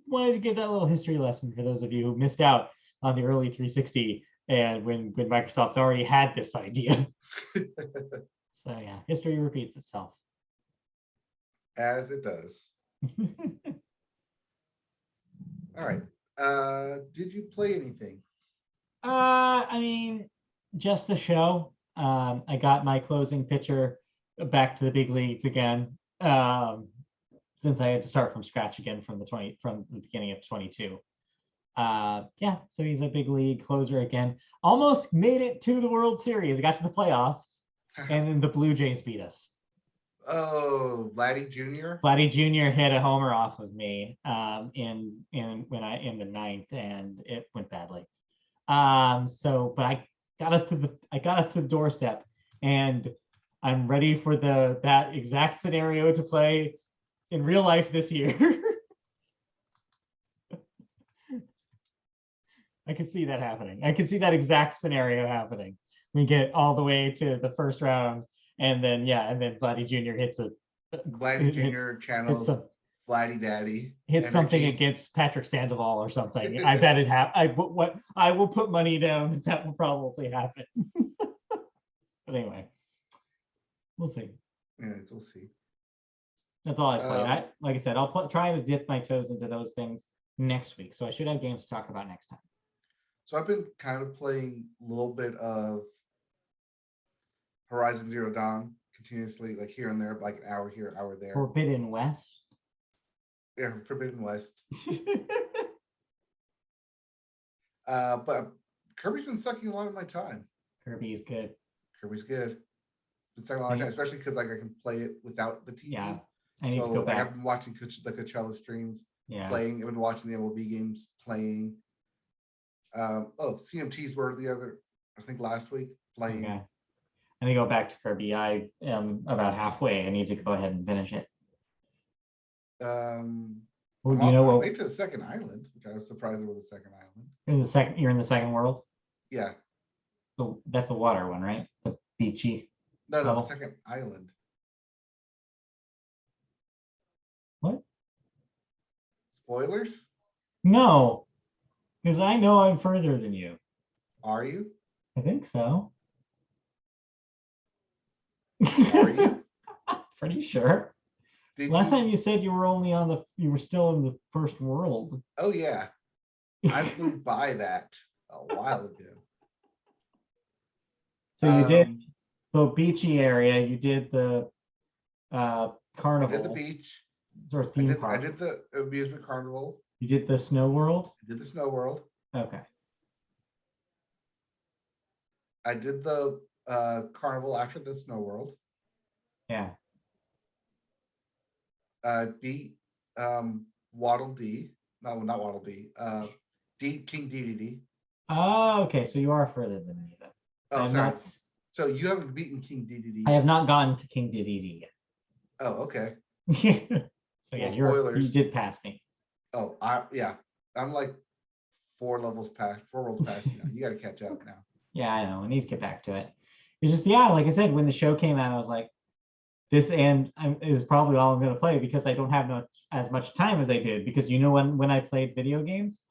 wanted to give that little history lesson for those of you who missed out on the early 360 and when Microsoft already had this idea. So yeah, history repeats itself. As it does. All right. Did you play anything? I mean, just the show. I got my closing pitcher back to the big leagues again. since I had to start from scratch again from the beginning of 22. Yeah, so he's a big league closer again. Almost made it to the World Series. They got to the playoffs, and then the Blue Jays beat us. Oh, Vladdy Jr. Vladdy Jr. hit a homer off of me in the ninth, and it went badly. But I got us to the doorstep, and I'm ready for that exact scenario to play in real life this year. I can see that happening. I can see that exact scenario happening. We get all the way to the first round, and then Vladdy Jr. hits Vladdy Jr. channels Vladdy Daddy. Hits something against Patrick Sandoval or something. I bet it I will put money down that will probably happen. But anyway, we'll see. Yeah, we'll see. That's all I played. Like I said, I'll try to dip my toes into those things next week. So I should have games to talk about next time. So I've been kind of playing a little bit of Horizon Zero Dawn continuously, like here and there, like an hour here, hour there. Forbidden West. Yeah, Forbidden West. But Kirby's been sucking a lot of my time. Kirby's good. It's been sucking a lot of time, especially because like I can play it without the TV. Yeah, I need to go back. I've been watching the Coachella streams, playing. I've been watching the MLB games, playing. CMTs were I think last week, playing. Okay. I need to go back to Kirby. I am about halfway. I need to go ahead and finish it. I made to the second island, which I was surprised there was a second island. You're in the second world? Yeah. So that's the water one, right? The beachy. No, second island. What? Spoilers? No, because I know I'm further than you. Are you? I think so. Are you? Pretty sure. Last time you said you were still in the first world. Oh yeah. I flew by that a while ago. So you did the beachy area, you did the carnival. I did the beach. Sort of theme park. I did the amusement carnival. You did the snow world? I did the snow world. Okay. I did the carnival after the snow world. Yeah. Beat Waddle Dee. No, not Waddle Dee. King DDD. Oh, okay. So you are further than me then. Oh, sorry. So you haven't beaten King DDD. I have not gotten to King DDD yet. Oh, okay. So yeah, you did pass me. Oh, I'm like 4 worlds past you now. You got to catch up now. Yeah, I know. I need to get back to it. It's just, like I said, when the show came out, I was like, this is probably all I'm going to play because I don't have as much time as I did. Because when I played video games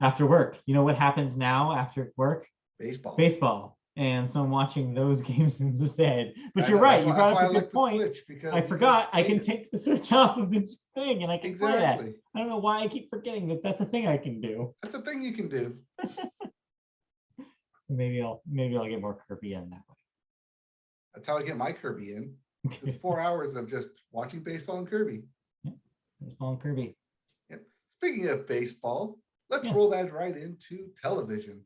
after work, you know what happens now after work? Baseball. And so I'm watching those games instead. But you're right. You brought up a good point. I forgot I can take the Switch off of this thing and I can play that. I don't know why I keep forgetting that that's a thing I can do. That's a thing you can do. Maybe I'll get more Kirby in that way. That's how I get my Kirby in. It's 4 hours of just watching baseball and Kirby. Yeah, baseball and Kirby. Yep. Speaking of baseball, let's roll that right into television.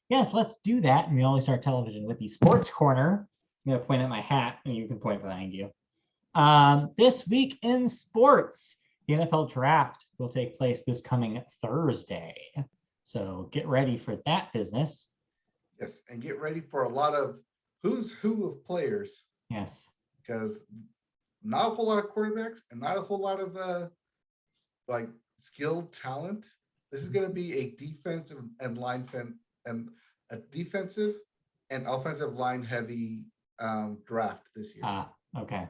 Yes, let's do that. And we always start television with the sports corner. I'm going to point at my hat and you can point behind you. This week in sports, the NFL draft will take place this coming Thursday. So get ready for that business. Yes, and get ready for a lot of who's who of players. Yes. Because not a whole lot of quarterbacks and not a whole lot of skilled talent. This is going to be a defensive and offensive line heavy draft this year. Okay.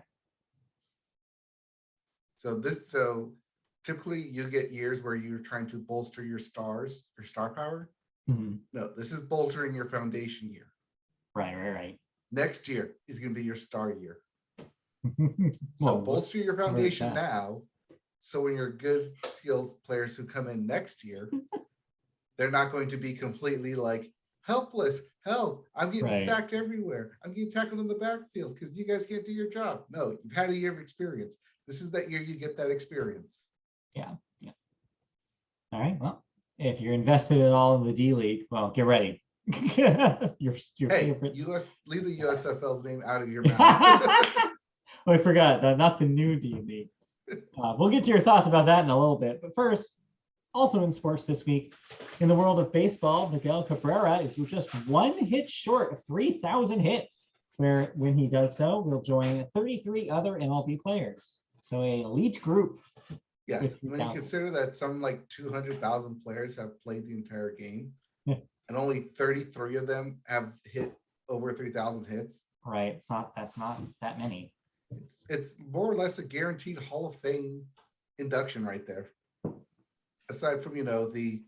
So typically you get years where you're trying to bolster your star power. Mm-hmm. No, this is bolstering your foundation year. Right. Next year is going to be your star year. Well, bolster your foundation now. So when you're good skilled players who come in next year, they're not going to be completely like helpless. Hell, I'm getting Right. sacked everywhere. I'm getting tackled in the backfield because you guys can't do your job. No, you've had a year of experience. This is that year you get that experience. Yeah. All right. Well, if you're invested at all in the D League, well, get ready. your Hey, favorite. leave the USFL's name out of your mouth. Oh, I forgot that, not the new D League. We'll get to your thoughts about that in a little bit. But first, also in sports this week, in the world of baseball, Miguel Cabrera is just one hit short of 3,000 hits, where when he does so, we'll join 33 other MLB players. So an elite group. Yes, when you consider that some like 200,000 players have played the entire game, and only 33 of them have hit over 3,000 hits. Right, that's not that many. It's more or less a guaranteed Hall of Fame induction right there. Aside from the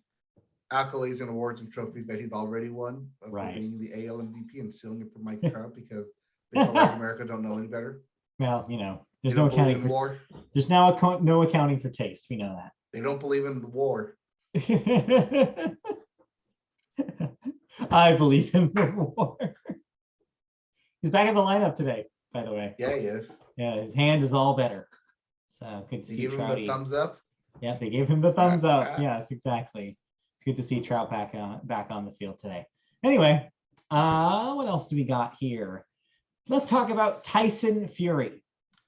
accolades and awards and trophies that he's already won for being the AL MVP and stealing it from Mike Trout because Baseball Wars America don't know any better. Well, there's no accounting for war. There's now no accounting for taste. We know that. They don't believe in the war. I believe in the war. He's back in the lineup today, by the way. Yeah, he is. Yeah, his hand is all better. So good to see Trout. They gave him the thumbs up. Yeah, they gave him the thumbs up. Yes, exactly. It's good to see Trout back on the field today. Anyway, what else do we got here? Let's talk about Tyson Fury.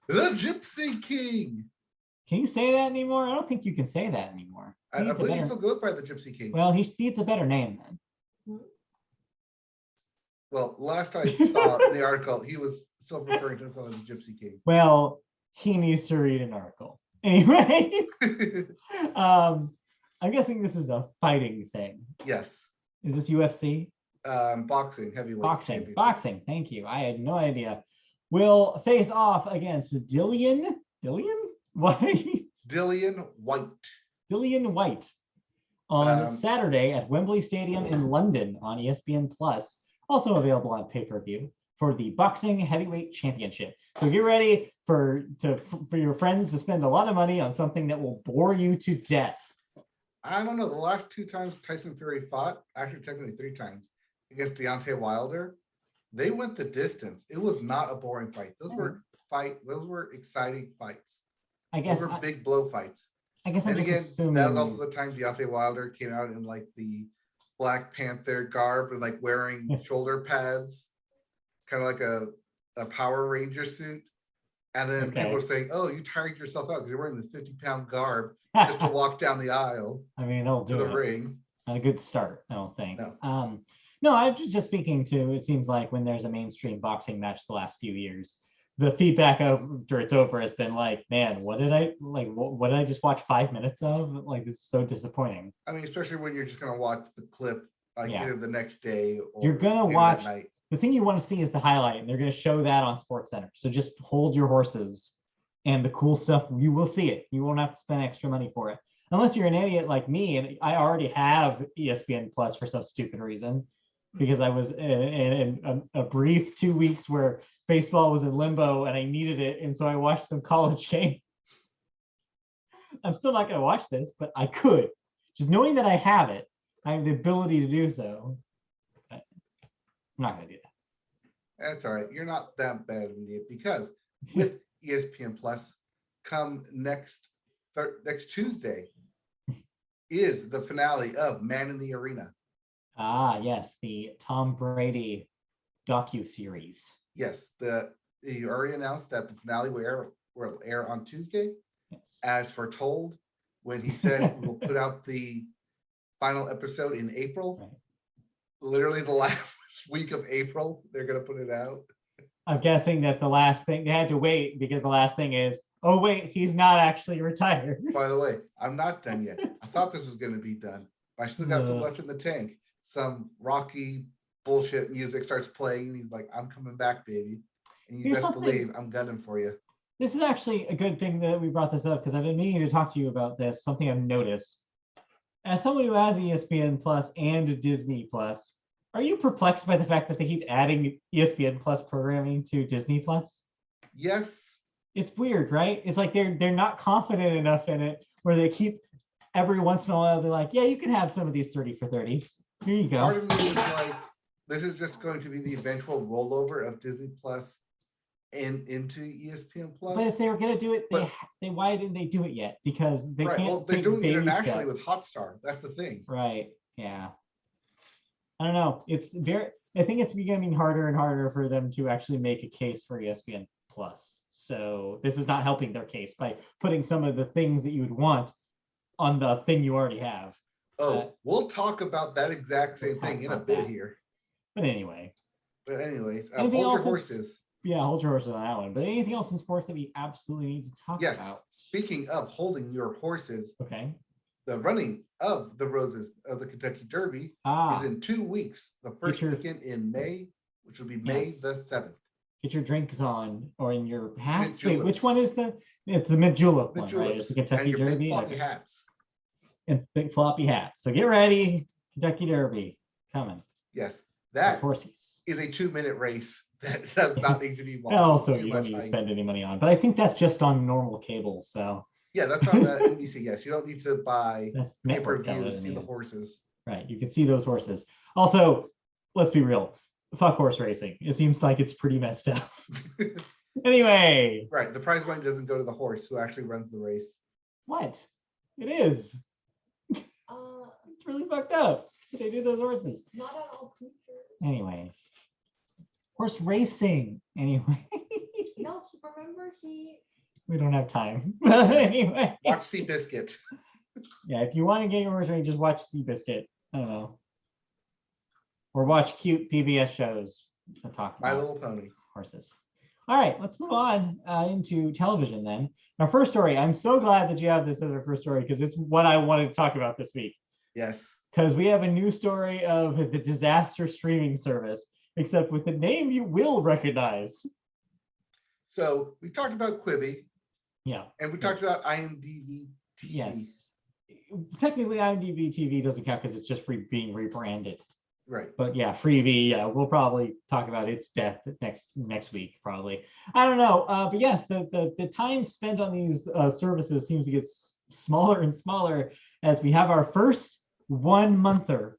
The Gypsy King. Can you say that anymore? I don't think you can say that anymore. I believe he still goes by the Gypsy King. Well, he needs a better name then. Well, last I saw in the article, he was still referring to himself as the Gypsy King. Well, he needs to read an article. Anyway, I'm guessing this is a fighting thing. Yes. Is this UFC? Boxing, heavyweight. Boxing. Thank you. I had no idea. Will face off against Dillian White. Dillian White on Saturday at Wembley Stadium in London on ESPN Plus, also available on pay-per-view for the Boxing Heavyweight Championship. So get ready for your friends to spend a lot of money on something that will bore you to death. I don't know. The last 2 times Tyson Fury fought, actually technically 3 times, against Deontay Wilder, they went the distance. It was not a boring fight. Those were exciting fights. I guess those were big blow fights. I guess and I'm again, assuming... that was also the time Deontay Wilder came out in like the Black Panther garb and like wearing shoulder pads, kind of like a Power Ranger suit. And then people were saying, "Oh, you tired yourself out because you're wearing this 50-pound garb just to walk down the aisle." I mean, they'll do to the ring. Not a good start, I don't think. No. No, I was just speaking to. It seems like when there's a mainstream boxing match the last few years, the feedback after it's over has been like, "Man, what did I just watch 5 minutes of? Like, this is so disappointing." I mean, especially when you're just gonna watch the clip either the next day or you're gonna watch. The thing you want to see is the highlight, and they're going to show that on SportsCenter. So just hold your horses, and the cool stuff, you will see it. You won't have to spend extra money for it. Unless you're an idiot like me, and I already have ESPN Plus for some stupid reason, because I was in a brief 2 weeks where baseball was in limbo, and I needed it, and so I watched some college games. I'm still not going to watch this, but I could. Just knowing that I have it, I have the ability to do so. I'm not going to do that. That's all right. You're not that bad of an idiot because with ESPN Plus, come next Tuesday is the finale of Man in the Arena. Ah, yes, the Tom Brady docu-series. Yes, you already announced that the finale will air on Tuesday. Yes. As foretold, when he said we'll put out the final episode in April. Right. Literally the last week of April, they're going to put it out. I'm guessing that the last thing, they had to wait because the last thing is, oh, wait, he's not actually retired. By the way, I'm not done yet. I thought this was going to be done. But I still got so much in the tank. Some Rocky bullshit music starts playing, and he's like, "I'm coming back, baby." And you best believe I'm gunning for you. This is actually a good thing that we brought this up because I've been meaning to talk to you about this, something I've noticed. As someone who has ESPN Plus and Disney Plus, are you perplexed by the fact that they keep adding ESPN Plus programming to Disney Plus? Yes. It's weird, right? It's like they're not confident enough in it where they keep every once in a while they're like, "Yeah, you can have some of these 30 for 30s." Here you Part go. of me is like, this is just going to be the eventual rollover of Disney Plus and into ESPN Plus. But if they were gonna do it, But- why didn't they do it yet? Because they right. can't Well, they're take doing it baby internationally steps. with Hotstar. That's the thing. Right. Yeah. I don't know. It's very. I think it's becoming harder and harder for them to actually make a case for ESPN Plus. So this is not helping their case by putting some of the things that you would want on the thing you already have. Oh, we'll talk about that exact same we'll talk thing in a about bit that. here. But anyway, But anyways, Anything hold your else horses. yeah, hold your horses on that one. But anything else in sports that we absolutely need to talk Yes. about? Speaking of holding your horses, Okay. the running of the Roses of the Kentucky Derby Ah, is in 2 weeks. The first your- weekend in May, which will be May Yes. the 7th. get your drinks on or in your hats. Mint Wait, which juleps. one is the? It's the mint julep Mint one, right? It's juleps the and Kentucky your big Derby floppy hats. and big floppy hats. So get ready, Kentucky Derby coming. Yes, Those that horses. is a 2-minute race that does not need to be watched. And also, too you don't much need to hype. spend any money on. But I think that's just on normal cable. So Yeah, that's on NBC. Yes, you don't need to buy that's pay per network view to television. see the even. horses. Right. You can see those horses. Also, let's be real. Fuck horse racing. It seems like it's pretty messed up. Anyway, Right, the prize money doesn't go to the horse who actually runs the race. what? It is. It's really fucked up. They do those horses. Not at all creatures. Anyways. Horse racing. Anyway. No, remember he. We don't have time. Anyway. Watch Seabiscuit. Yeah, if you want to get your horse racing, just watch Seabiscuit. I don't know. Or watch cute PBS shows that talk My about Little Pony. horses. All right, let's move on into television then. Our first story. I'm so glad that you have this as our first story because it's what I wanted to talk about this week. Yes. Because we have a new story of the disaster streaming service, except with a name you will recognize. So we talked about Quibi Yeah. and we talked about IMDb TV. Yes. Technically, IMDb TV doesn't count because it's just being rebranded. Right. But yeah, Freebie. Yeah, we'll probably talk about its death next week. Probably. I don't know. But yes, the time spent on these services seems to get smaller and smaller as we have our first 1 monther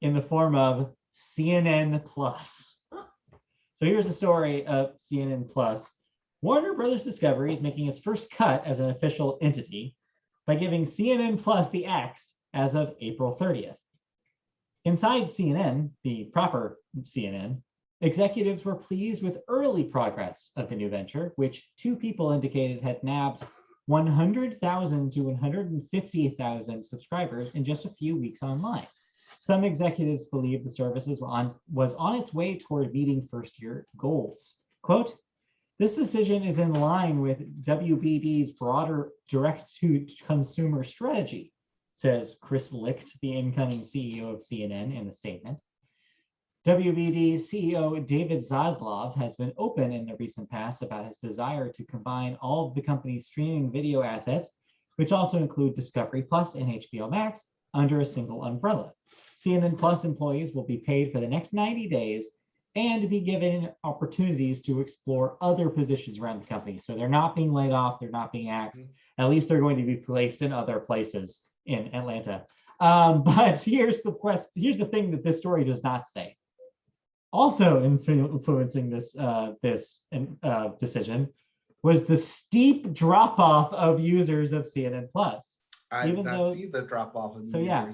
in the form of CNN Plus. So here's the story of CNN Plus. Warner Brothers Discovery is making its first cut as an official entity by giving CNN Plus the axe as of April 30th. Inside CNN, the proper CNN, executives were pleased with early progress of the new venture, which 2 people indicated had nabbed 100,000 to 150,000 subscribers in just a few weeks online. Some executives believe the service was on its way toward meeting first-year goals. Quote, this decision is in line with WBD's broader direct-to-consumer strategy, says Chris Licht, the incoming CEO of CNN, in a statement. WBD CEO David Zaslav has been open in the recent past about his desire to combine all of the company's streaming video assets, which also include Discovery Plus and HBO Max, under a single umbrella. CNN Plus employees will be paid for the next 90 days and be given opportunities to explore other positions around the company. So they're not being laid off, they're not being axed. At least they're going to be placed in other places in Atlanta. But here's the thing that this story does not say. Also influencing this decision was the steep drop-off of users of CNN Plus. I did not see the drop off of So, users. yeah.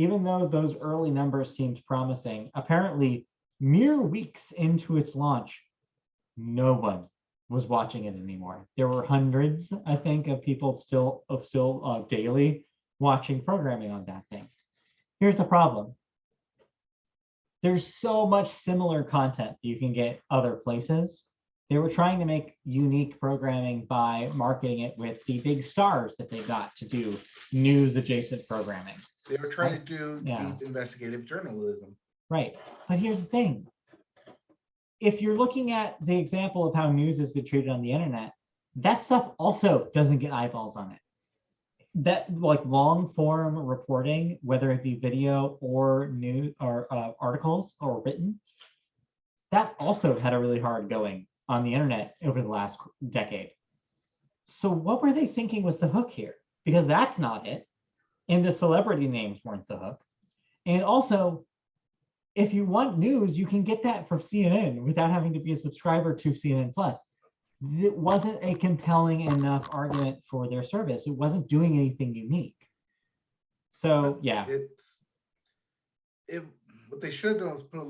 Even though those early numbers seemed promising, apparently mere weeks into its launch, no one was watching it anymore. There were hundreds, I think, of people still daily watching programming on that thing. Here's the problem. There's so much similar content you can get other places. They were trying to make unique programming by marketing it with the big stars that they got to do news adjacent programming. They were trying to do deep investigative journalism. Right. But here's the thing. If you're looking at the example of how news has been treated on the internet, that stuff also doesn't get eyeballs on it. That like long form reporting, whether it be video or news or articles or written, that's also had a really hard going on the internet over the last decade. So what were they thinking was the hook here? Because that's not it. And the celebrity names weren't the hook. And also, if you want news, you can get that from CNN without having to be a subscriber to CNN Plus. It wasn't a compelling enough argument for their service. It wasn't doing anything unique. So yeah, What they should have done was put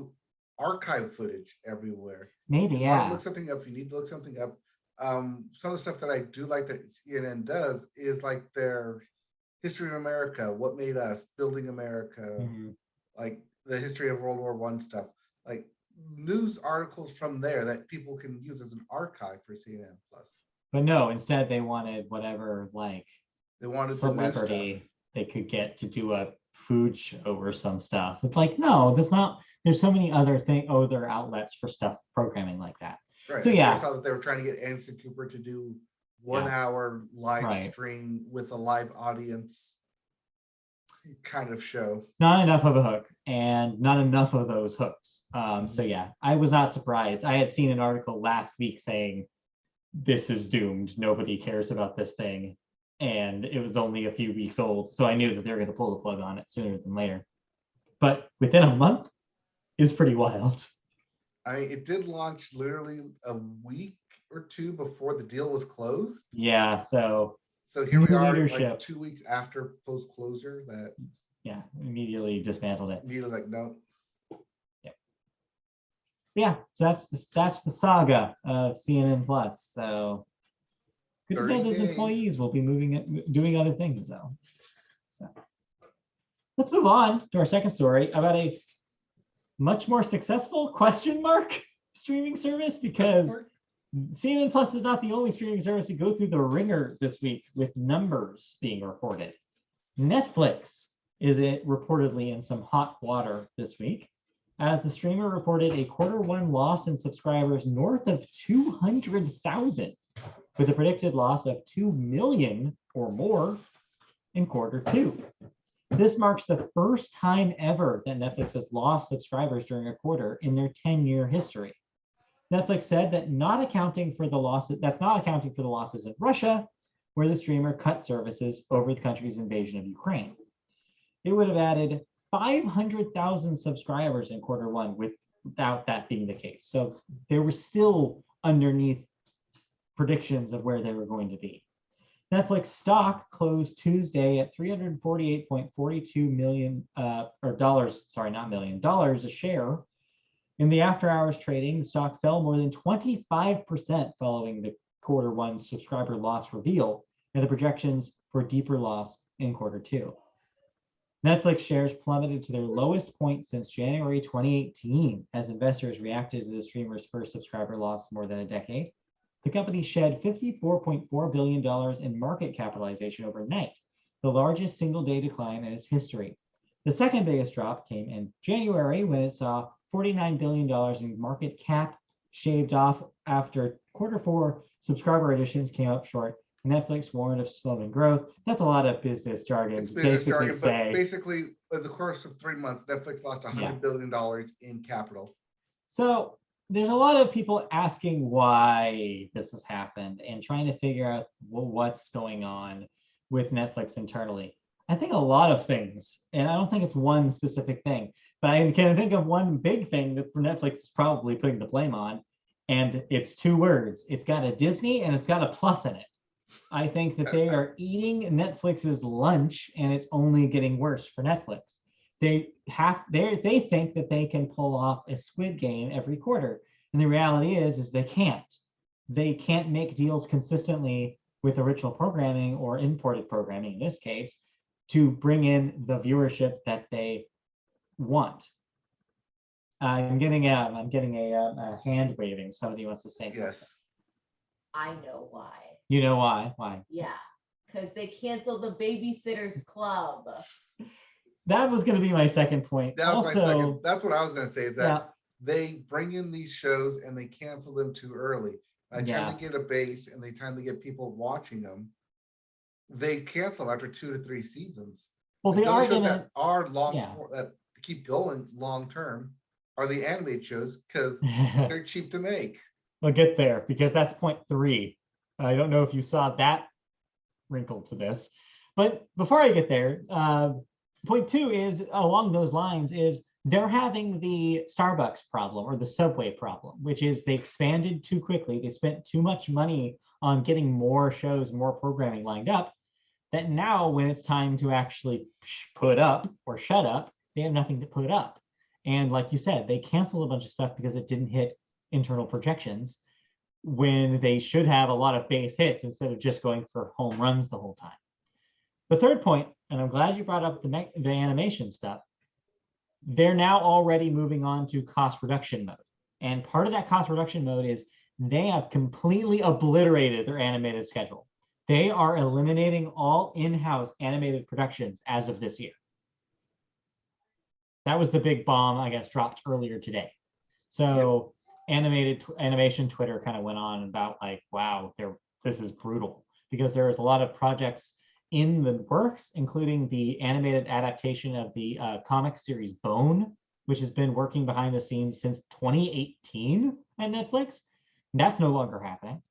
archive footage everywhere. maybe, If you want to yeah. look something up, you need to look something up. Some of the stuff that I do like that CNN does is like their history of America, what made us, building America, Mhm. like the history of World War I stuff, like news articles from there that people can use as an archive for CNN Plus. But no, instead they wanted whatever like They wanted the new stuff. celebrity they could get to do a food show or some stuff. It's like, no, that's not, there's so many other outlets for stuff programming like that. Right. So I yeah. saw that they were trying to get Anderson Cooper to do 1 Yeah. hour live Right. stream with a live audience kind of show. Not enough of a hook and not enough of those hooks. So yeah, I was not surprised. I had seen an article last week saying this is doomed. Nobody cares about this thing. And it was only a few weeks old. So I knew that they were going to pull the plug on it sooner than later. But within a month is pretty wild. It did launch literally a week or two before the deal was closed. Yeah, so here we are, leadership. like 2 weeks after post closure. That immediately dismantled it. immediately like no. Yeah, so that's the saga of CNN Plus. So good to know 30 those days. employees will be doing other things though. So let's move on to our second story about a much more successful streaming service, because CNN Plus is not the only streaming service to go through the ringer this week with numbers being reported. Netflix is reportedly in some hot water this week, as the streamer reported a Q1 loss in subscribers north of 200,000, with a predicted loss of 2 million or more in Q2. This marks the first time ever that Netflix has lost subscribers during a quarter in their 10-year history. Netflix said that that's not accounting for the losses in Russia, where the streamer cut services over the country's invasion of Ukraine. It would have added 500,000 subscribers in Q1 without that being the case. So they were still underneath predictions of where they were going to be. Netflix stock closed Tuesday at $348.42 million dollars a share. In the after hours trading, the stock fell more than 25% following the Q1 subscriber loss reveal and the projections for deeper loss in Q2. Netflix shares plummeted to their lowest point since January 2018 as investors reacted to the streamer's first subscriber loss in more than a decade. The company shed $54.4 billion in market capitalization overnight, the largest single-day decline in its history. The second biggest drop came in January, when it saw $49 billion in market cap shaved off after Q4 subscriber additions came up short. Netflix warned of slowing growth. That's a lot of business jargon. It's business jargon, but basically, over the course of 3 months, Netflix lost $100 billion in capital. So there's a lot of people asking why this has happened and trying to figure out what's going on with Netflix internally. I think a lot of things, and I don't think it's one specific thing, but I can think of one big thing that Netflix is probably putting the blame on, and it's 2 words. It's got a Disney and it's got a plus in it. I think that they are eating Netflix's lunch, and it's only getting worse for Netflix. They think that they can pull off a Squid Game every quarter, and the reality is they can't. They can't make deals consistently with original programming or imported programming in this case to bring in the viewership that they want. I'm getting a hand waving. Somebody wants to say something. Yes. I know why. You know why? Why? Yeah, because they canceled the Babysitters Club. That was going to be my second point. That was also, my second. That's what I was going to say, is that they bring in these shows and they cancel them too early. By the time they get a base and the time they get people watching them, they cancel after 2 to 3 seasons. Well, the argument that are that keep going long term are the animated shows, because they're cheap to make. We'll get there, because that's point 3. I don't know if you saw that wrinkle to this, but before I get there, Point two is along those lines is they're having the Starbucks problem or the Subway problem, which is they expanded too quickly. They spent too much money on getting more shows, more programming lined up, that now when it's time to actually put up or shut up, they have nothing to put up. And like you said, they canceled a bunch of stuff because it didn't hit internal projections when they should have a lot of base hits instead of just going for home runs the whole time. The third point, and I'm glad you brought up the animation stuff, they're now already moving on to cost reduction mode. And part of that cost reduction mode is they have completely obliterated their animated schedule. They are eliminating all in-house animated productions as of this year. That was the big bomb, I guess, dropped earlier today. So animation Twitter kind of went on about like, wow, this is brutal, because there's a lot of projects in the works, including the animated adaptation of the comic series Bone, which has been working behind the scenes since 2018 at Netflix. That's no longer happening.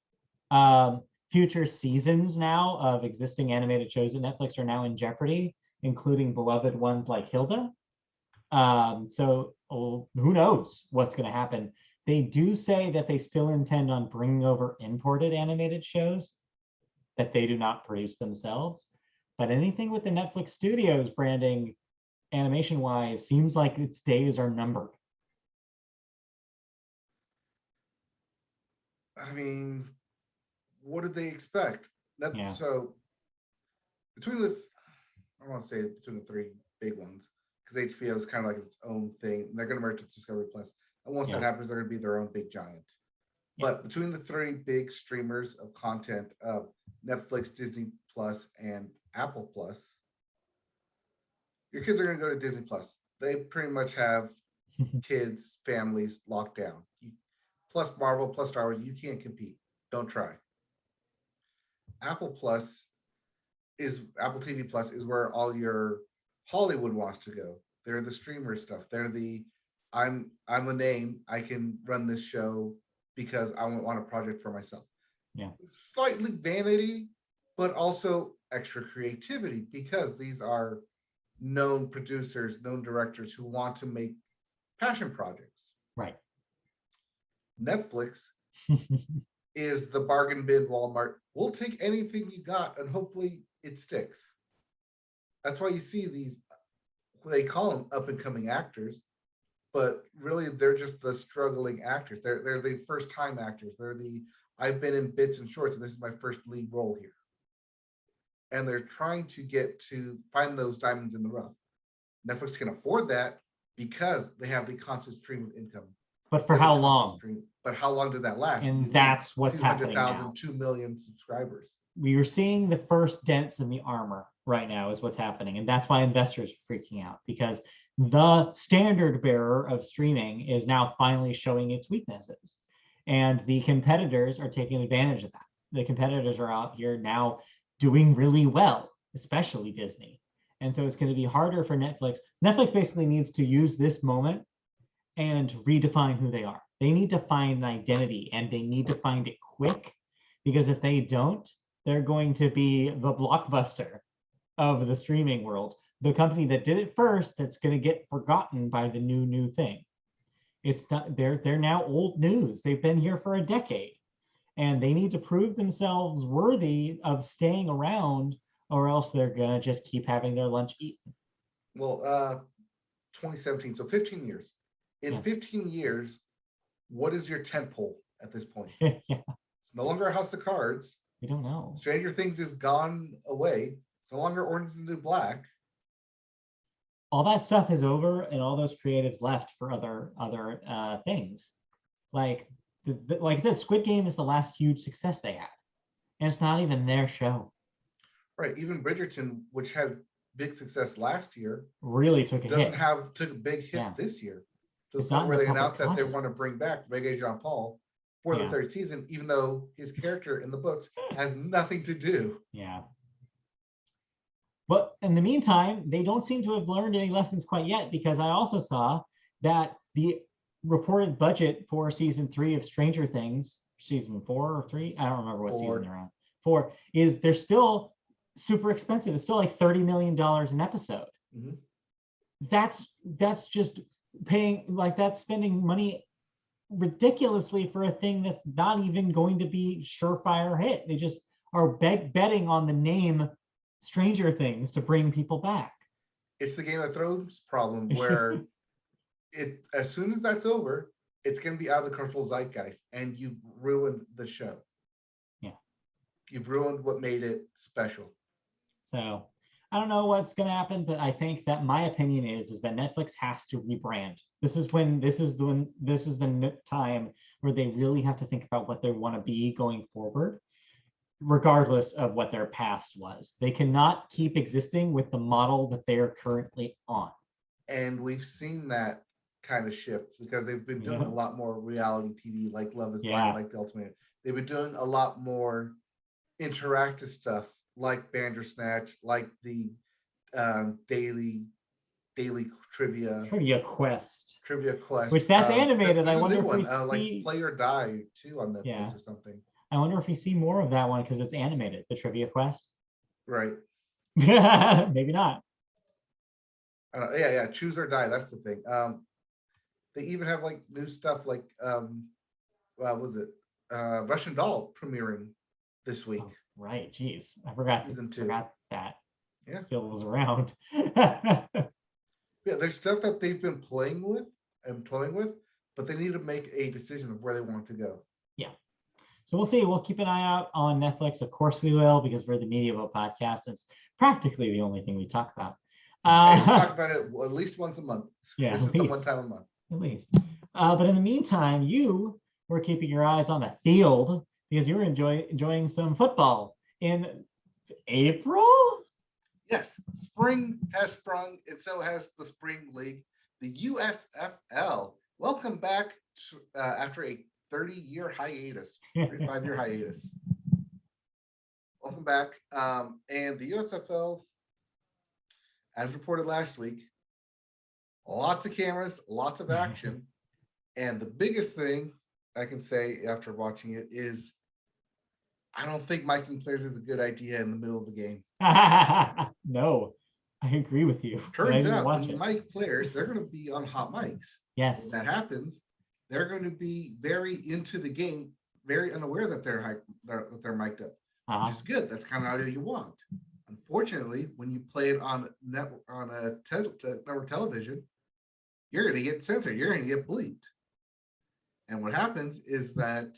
Future seasons now of existing animated shows at Netflix are now in jeopardy, including beloved ones like Hilda. So who knows what's going to happen. They do say that they still intend on bringing over imported animated shows that they do not produce themselves. But anything with the Netflix studios branding animation wise seems like its days are numbered. I mean, what did they expect? Yeah. So between the, I don't want to say between the three big ones, because HBO is kind of like its own thing. They're going to merge with Discovery Plus. And once that happens, they're going to be their own big giant. But between the three big streamers of content of Netflix, Disney Plus, and Apple Plus, your kids are going to go to Disney Plus. They pretty much have kids, families locked down. Plus Marvel, plus Star Wars, you can't compete. Don't try. Apple TV Plus is where all your Hollywood wants to go. They're the streamer stuff. They're the I'm a name. I can run this show because I want a project for myself. Yeah. Slightly vanity, but also extra creativity, because these are known producers, known directors who want to make passion projects. Right. Netflix is the bargain bin Walmart. We'll take anything you got and hopefully it sticks. That's why you see these, they call them up and coming actors, but really they're just the struggling actors. They're the first time actors. They're the, I've been in bits and shorts and this is my first lead role here. And they're trying to get to find those diamonds in the rough. Netflix can afford that because they have the constant stream of income. But for how long? But how long does that last? And that's what's happening now. 2 million subscribers. We are seeing the first dents in the armor right now is what's happening. And that's why investors are freaking out, because the standard bearer of streaming is now finally showing its weaknesses. And the competitors are taking advantage of that. The competitors are out here now doing really well, especially Disney. And so it's going to be harder for Netflix. Netflix basically needs to use this moment and redefine who they are. They need to find an identity, and they need to find it quick, because if they don't, they're going to be the Blockbuster of the streaming world. The company that did it first, that's going to get forgotten by the new thing. It's not, they're now old news. They've been here for a decade, and they need to prove themselves worthy of staying around, or else they're going to just keep having their lunch eaten. Well, 2017, so 15 years. In 15 years, what is your tentpole at this point? Yeah. It's no longer a House of Cards. We don't know. Stranger Things is gone away. It's no longer Orange is the New Black. All that stuff is over, and all those creatives left for other things. Like like I said, Squid Game is the last huge success they had, and it's not even their show. Right. Even Bridgerton, which had big success last year, really took a big hit this year. To the It's point not where in they the announced that they public want to bring back Reggae Jean Paul for the third season, even though his character in the books has nothing to do. Yeah. But in the meantime, they don't seem to have learned any lessons quite yet, because I also saw that the reported budget for season 3 of Stranger Things, season 4 or 3, I don't remember what season they're on, 4, is they're still super expensive. It's still like $30 million an episode. Mhm. That's just paying, like, that's spending money ridiculously for a thing that's not even going to be surefire hit. They just are betting on the name Stranger Things to bring people back. It's the Game of Thrones problem where as soon as that's over, it's going to be out of the cultural zeitgeist, and you've ruined the show. Yeah. You've ruined what made it special. So I don't know what's going to happen, but I think that my opinion is that Netflix has to rebrand. This is the time where they really have to think about what they want to be going forward, regardless of what their past was. They cannot keep existing with the model that they are currently on. And we've seen that kind of shift because they've been doing Yeah. a lot more reality TV, like Love is Yeah. Blind, like The Ultimate. They've been doing a lot more interactive stuff, like Bandersnatch, like the daily trivia Quest, quest, which that's animated. there's I a wonder new if we one, like see. Play or Die too on Netflix Yeah. or something. I wonder if we see more of that one because it's animated. The Trivia Quest. Right. Maybe not. Yeah. Choose or Die. That's the thing. They even have like new stuff like what was it? Russian Doll premiering this week. Oh, right. Geez, I forgot. Season 2. Forgot that. Yeah. Still was around. Yeah, there's stuff that they've been playing with and toying with, but they need to make a decision of where they want to go. Yeah. So we'll see. We'll keep an eye out on Netflix. Of course we will, because we're the Mediaboat podcast. It's practically the only thing we talk about. And we talk about it at least once a month. Yeah, this is the one time a month. At least. But in the meantime, you were keeping your eyes on the field because you were enjoying some football in April. Yes, spring has sprung, and so has the Spring League, the USFL. Welcome back after a 30-year hiatus, 35-year hiatus. Welcome back. And the USFL, as reported last week, lots of cameras, lots of action. And the biggest thing I can say after watching it is I don't think miking players is a good idea in the middle of the game. No, I agree with you. Turns out when you mic players, they're going to be on hot mics. Yes. When that happens, they're going to be very into the game, very unaware that they're mic'd up, which is good. That's kind of audio you want. Unfortunately, when you play it on network television, you're going to get censored. You're going to get bleeped. And what happens is that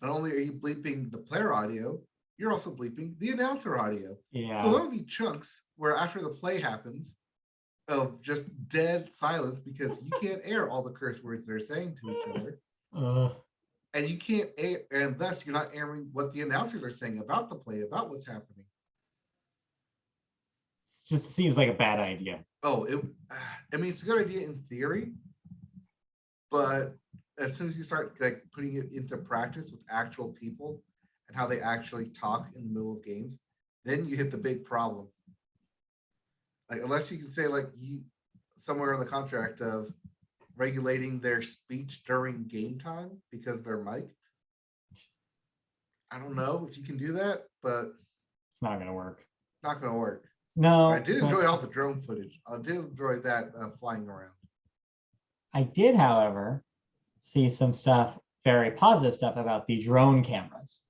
not only are you bleeping the player audio, you're also bleeping the announcer audio. Yeah. So there'll be chunks where after the play happens of just dead silence because you can't air all the curse words they're saying to each other. And you can't air, and thus you're not airing what the announcers are saying about the play, about what's happening. It just seems like a bad idea. I mean, it's a good idea in theory, but as soon as you start like putting it into practice with actual people and how they actually talk in the middle of games, then you hit the big problem. Like, unless you can say like somewhere in the contract of regulating their speech during game time because they're mic'd. I don't know if you can do that, but it's not going to work. Not going to work. No. I did enjoy all the drone footage. I did enjoy that flying around. I did, however, see some stuff, very positive stuff about the drone cameras.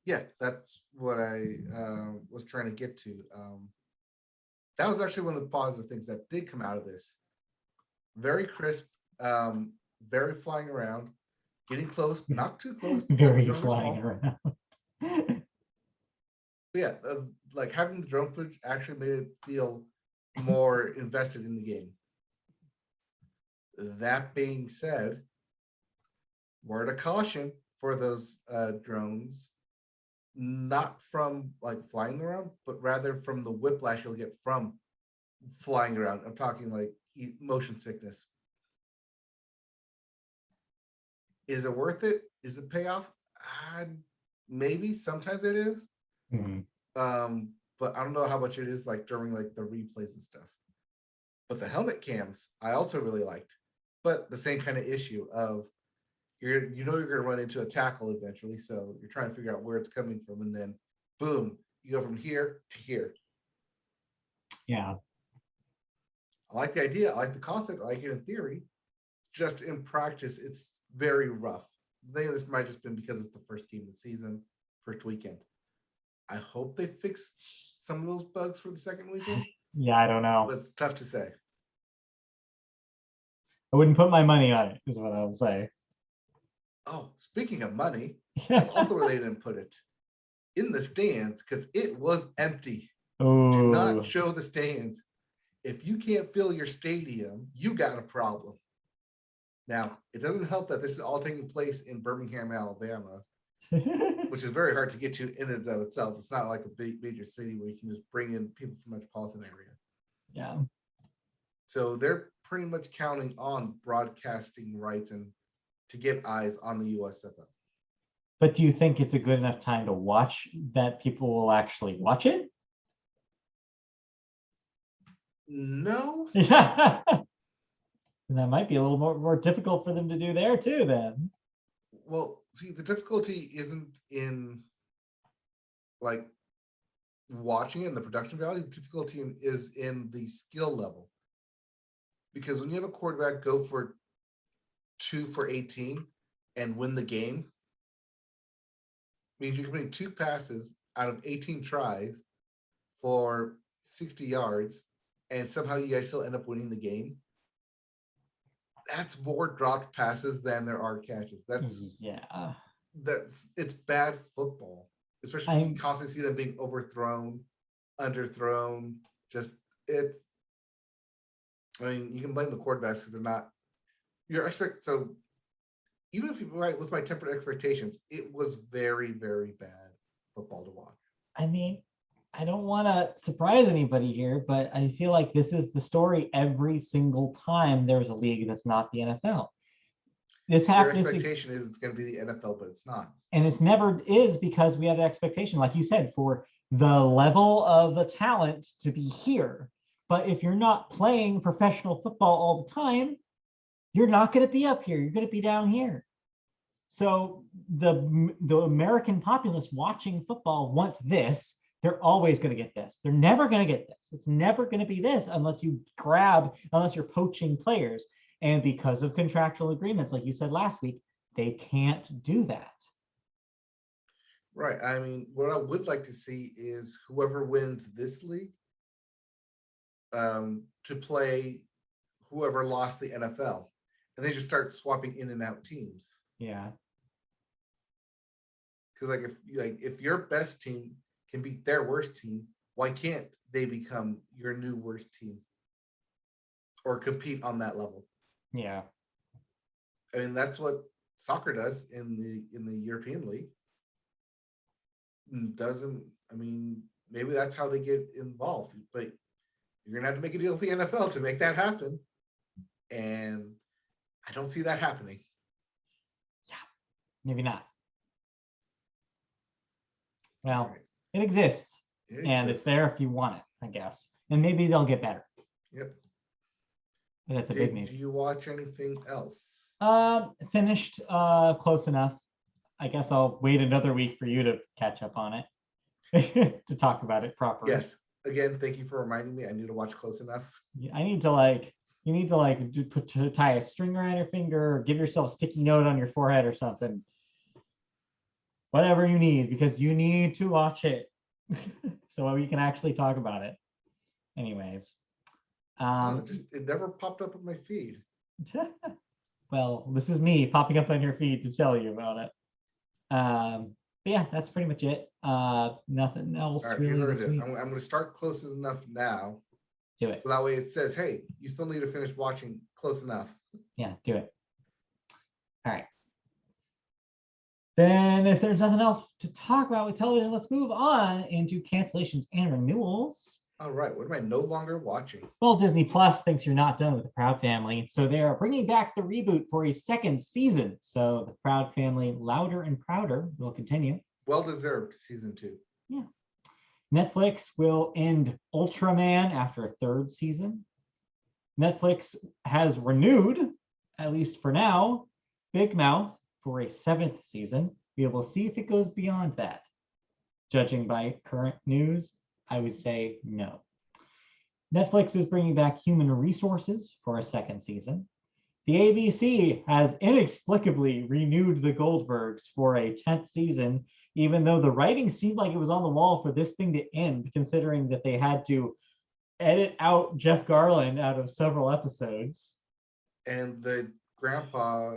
Yeah, that's what I was trying to get to. That was actually one of the positive things that did come out of this. Very crisp, very flying around, getting close, but not too close. Very flying around. Yeah, like having the drone footage actually made it feel more invested in the game. That being said, word of caution for those drones, not from like flying around, but rather from the whiplash you'll get from flying around. I'm talking like motion sickness. Is it worth it? Is it payoff? Maybe sometimes it is. Mm-hmm. But I don't know how much it is like during like the replays and stuff. But the helmet cams I also really liked, but the same kind of issue of you're going to run into a tackle eventually, so you're trying to figure out where it's coming from, and then boom, you go from here to here. Yeah. I like the idea. I like the concept. I like it in theory. Just in practice, it's very rough. I think this might just been because it's the first game of the season, first weekend. I hope they fix some of those bugs for the second weekend, Yeah, I don't know. but it's tough to say. I wouldn't put my money on it, is what I would say. Oh, speaking of money, that's also where they didn't put it. In the stands, because it was empty. Do Oh, not show the stands. If you can't fill your stadium, you got a problem. Now, it doesn't help that this is all taking place in Birmingham, Alabama, which is very hard to get to in and of itself. It's not like a big major city where you can just bring in people from the metropolitan area. yeah. So they're pretty much counting on broadcasting rights and to get eyes on the USFL. But do you think it's a good enough time to watch that people will actually watch it? No, Yeah. And that might be a little more difficult for them to do there too, then. well, see, the difficulty isn't in like watching it and the production value. The difficulty is in the skill level. Because when you have a quarterback go for 2 for 18 and win the game, means you're completing 2 passes out of 18 tries for 60 yards, and somehow you guys still end up winning the game. That's more dropped passes than there are catches. Yeah. It's bad football, especially when you constantly see them being overthrown, underthrown. I mean, you can blame the quarterbacks because they're not so even if you with my tempered expectations, it was very, very bad football to watch. I mean, I don't want to surprise anybody here, but I feel like this is the story every single time there's a league that's not the NFL. Your expectation is it's going to be the NFL, but it's not. And it's never is because we have the expectation, like you said, for the level of the talent to be here. But if you're not playing professional football all the time, you're not going to be up here. You're going to be down here. So the American populace watching football wants this. They're always going to get this. They're never going to get this. It's never going to be this unless you're poaching players. And because of contractual agreements, like you said last week, they can't do that. Right. I mean, what I would like to see is whoever wins this league to play whoever lost the NFL. And they just start swapping in and out teams. Yeah. Because if your best team can beat their worst team, why can't they become your new worst team or compete on that level? Yeah. I mean, that's what soccer does in the European League. Maybe that's how they get involved, but you're gonna have to make a deal with the NFL to make that happen. And I don't see that happening. Yeah, maybe not. Well, it exists. And it's there if you want it, I guess. And maybe they'll get better. Yep. But that's a big maybe. Did you watch anything else? Finished close enough. I guess I'll wait another week for you to catch up on it to talk about it properly. Yes. Again, thank you for reminding me. I need to watch Close Enough. I need to you need to tie a string around your finger or give yourself a sticky note on your forehead or something. Whatever you need, because you need to watch it so we can actually talk about it. Anyways. It never popped up on my feed. Well, this is me popping up on your feed to tell you about it. But yeah, that's pretty much it. Nothing else really this week. I'm going to start Close Enough now. Do it. So that way it says, hey, you still need to finish watching Close Enough. Yeah, do it. All right. Then if there's nothing else to talk about with television, let's move on into cancellations and renewals. All right. What am I no longer watching? Well, Disney Plus thinks you're not done with the Proud Family. So they are bringing back the reboot for a second season. So the Proud Family, Louder and Prouder, will continue. Well-deserved season 2. Yeah. Netflix will end Ultraman after a 3rd season. Netflix has renewed, at least for now, Big Mouth for a 7th season. We will see if it goes beyond that. Judging by current news, I would say no. Netflix is bringing back Human Resources for a second season. The ABC has inexplicably renewed the Goldbergs for a 10th season, even though the writing seemed like it was on the wall for this thing to end, considering that they had to edit out Jeff Garlin out of several episodes. And the grandpa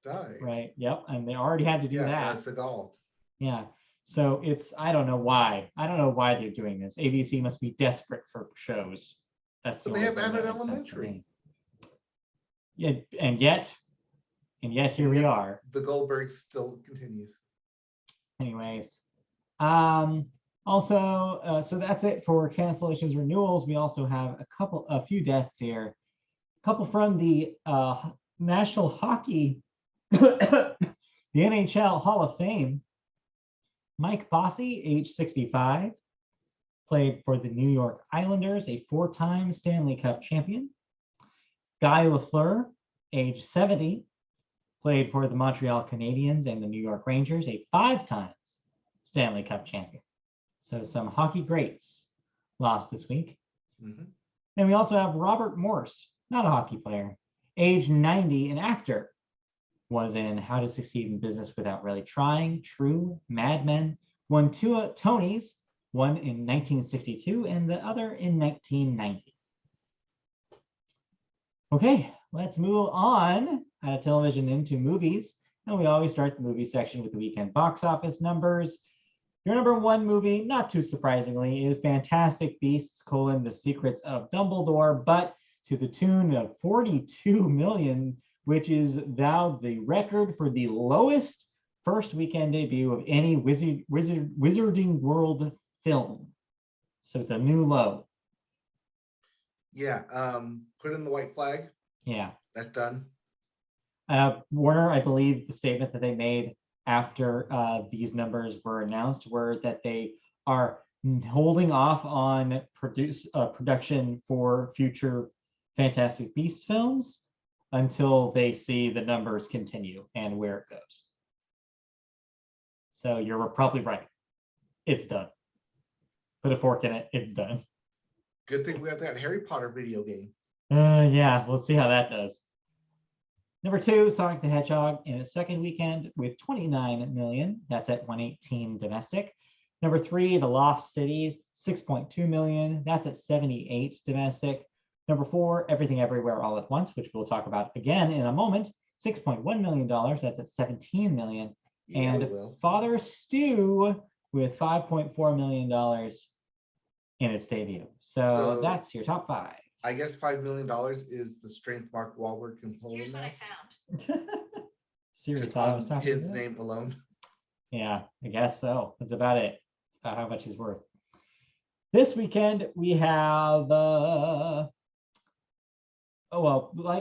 died. Right. Yep. And they already had to do that. Seagal. Yeah. So I don't know why. I don't know why they're doing this. ABC must be desperate for shows. That's the But they only have thing that Abbott makes sense to Elementary. me. Yeah, and yet here we are. The Goldbergs still continues. Anyways, also, so that's it for cancellations renewals. We also have a few deaths here. A couple from the National Hockey, the NHL Hall of Fame. Mike Bossy, age 65, played for the New York Islanders, a 4-time Stanley Cup champion. Guy Lafleur, age 70, played for the Montreal Canadiens and the New York Rangers, a 5-time Stanley Cup champion. So some hockey greats lost this week. Mm-hmm. And we also have Robert Morse, not a hockey player, age 90, an actor. Was in How to Succeed in Business Without Really Trying, True, Mad Men, won 2 Tonys, one in 1962 and the other in 1990. Okay, let's move on out of television into movies. And we always start the movie section with the weekend box office numbers. Your number 1 movie, not too surprisingly, is Fantastic Beasts: The Secrets of Dumbledore, but to the tune of 42 million, which is now the record for the lowest first weekend debut of any Wizarding World film. So it's a new low. Yeah, put in the white flag. Yeah. That's done. Warner, I believe the statement that they made after these numbers were announced were that they are holding off on production for future Fantastic Beasts films until they see the numbers continue and where it goes. So you're probably right. It's done. Put a fork in it. It's done. Good thing we have that Harry Potter video game. Yeah, let's see how that does. Number 2, Sonic the Hedgehog in its second weekend with 29 million. That's at 118 domestic. Number 3, The Lost City, 6.2 million. That's at 78 domestic. Number 4, Everything Everywhere All at Once, which we'll talk about again in a moment, $6.1 million. That's at 17 million. Yeah, and Father Stew with $5.4 million in its debut. So that's your top 5. I guess $5 million is the strength Mark Wahlberg can pull. Here's what I found. Siri Just thought I was on talking his about. name alone. Yeah, I guess so. That's about it. It's about how much he's worth. This weekend, we have, like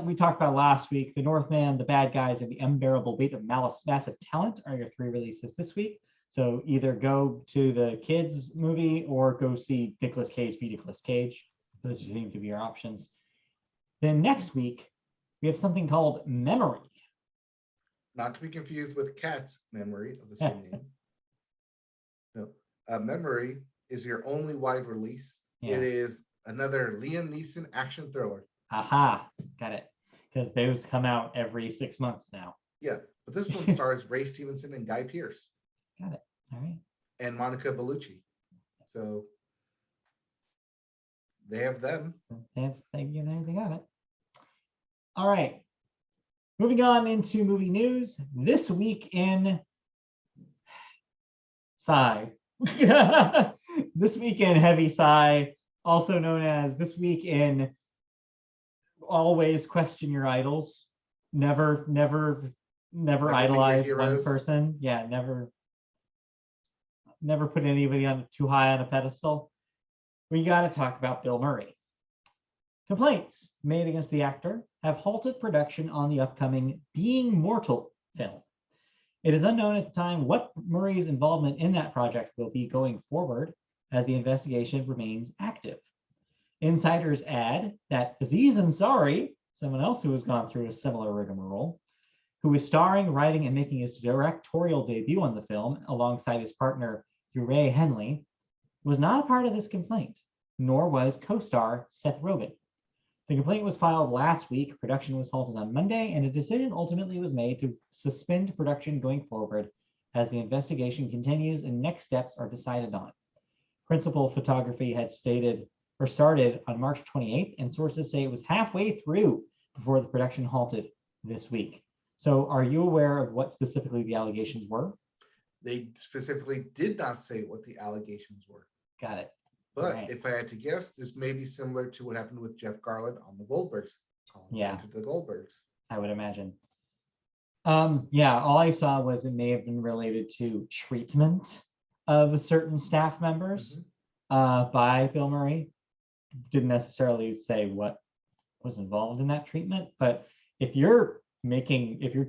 we talked about last week, The Northman, The Bad Guys, and The Unbearable Weight of Massive Talent are your 3 releases this week. So either go to the kids movie or go see Nicolas Cage be Nicolas Cage. Those seem to be your options. Then next week, we have something called Memory. Not to be confused with Cat's Memory of the same name. No, Memory is your only wide release. Yeah. It is another Liam Neeson action thriller. Aha, got it. Because those come out every 6 months now. Yeah, but this one stars Ray Stevenson and Guy Pearce. Got it. All right. And Monica Bellucci. So they have them. So they got it. All right. Moving on into movie news. This week in Sci. This week in Heavy Sci, also known as This Week in Always Question Your Idols. Never idolize one person. Yeah, never put anybody on too high on a pedestal. We got to talk about Bill Murray. Complaints made against the actor have halted production on the upcoming Being Mortal film. It is unknown at the time what Murray's involvement in that project will be going forward, as the investigation remains active. Insiders add that Aziz Ansari, someone else who has gone through a similar rigmarole, who is starring, writing, and making his directorial debut on the film alongside his partner, Rae Henley, was not a part of this complaint. nor was co-star Seth Rogen. The complaint was filed last week, production was halted on Monday, and a decision ultimately was made to suspend production going forward as the investigation continues and next steps are decided on. Principal photography had started on March 28th, and sources say it was halfway through before the production halted this week. So are you aware of what specifically the allegations were? They specifically did not say what the allegations were. Got it. But Right. if I had to guess, this may be similar to what happened with Jeff Garland on the Goldbergs. Yeah. To the Goldbergs. I would imagine. Yeah, all I saw was it may have been related to treatment of certain staff members by Bill Murray. Didn't necessarily say what was involved in that treatment, but if you're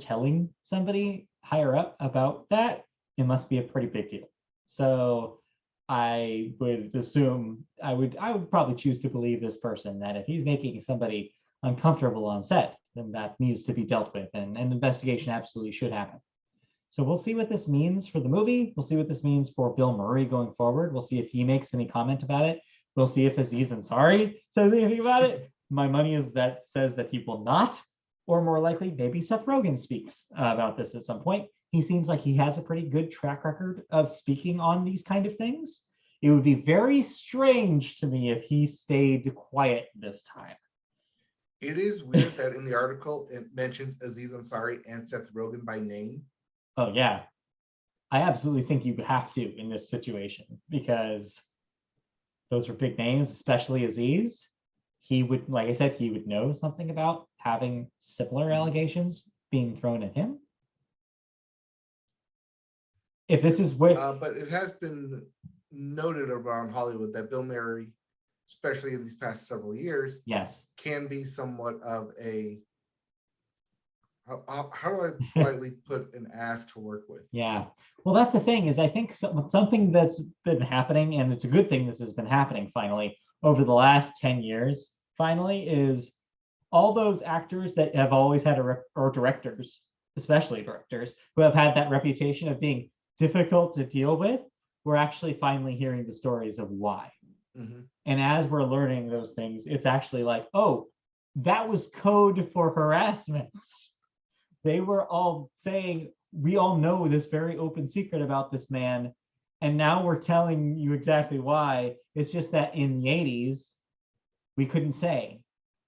telling somebody higher up about that, it must be a pretty big deal. So I would assume I would probably choose to believe this person that if he's making somebody uncomfortable on set, then that needs to be dealt with, and an investigation absolutely should happen. So we'll see what this means for the movie. We'll see what this means for Bill Murray going forward. We'll see if he makes any comment about it. We'll see if Aziz Ansari says anything about it. My money is that says that he will not, or more likely, maybe Seth Rogen speaks about this at some point. He seems like he has a pretty good track record of speaking on these kind of things. It would be very strange to me if he stayed quiet this time. It is weird that in the article it mentions Aziz Ansari and Seth Rogen by name. Oh yeah, I absolutely think you have to in this situation, because those are big names, especially Aziz. He would, like I said, he would know something about having similar allegations being thrown at him. If this is what, But it has been noted around Hollywood that Bill Murray, especially in these past several years, yes, can be somewhat of a, how do I politely put an ass to work with? yeah. Well, that's the thing, is I think something that's been happening, and it's a good thing this has been happening finally over the last 10 years, finally, is all those actors that have always had or directors, especially directors, who have had that reputation of being difficult to deal with, we're actually finally hearing the stories of why. And as we're learning those things, it's actually like, oh, that was code for harassment. They were all saying, we all know this very open secret about this man, and now we're telling you exactly why. It's just that in the 80s, we couldn't say.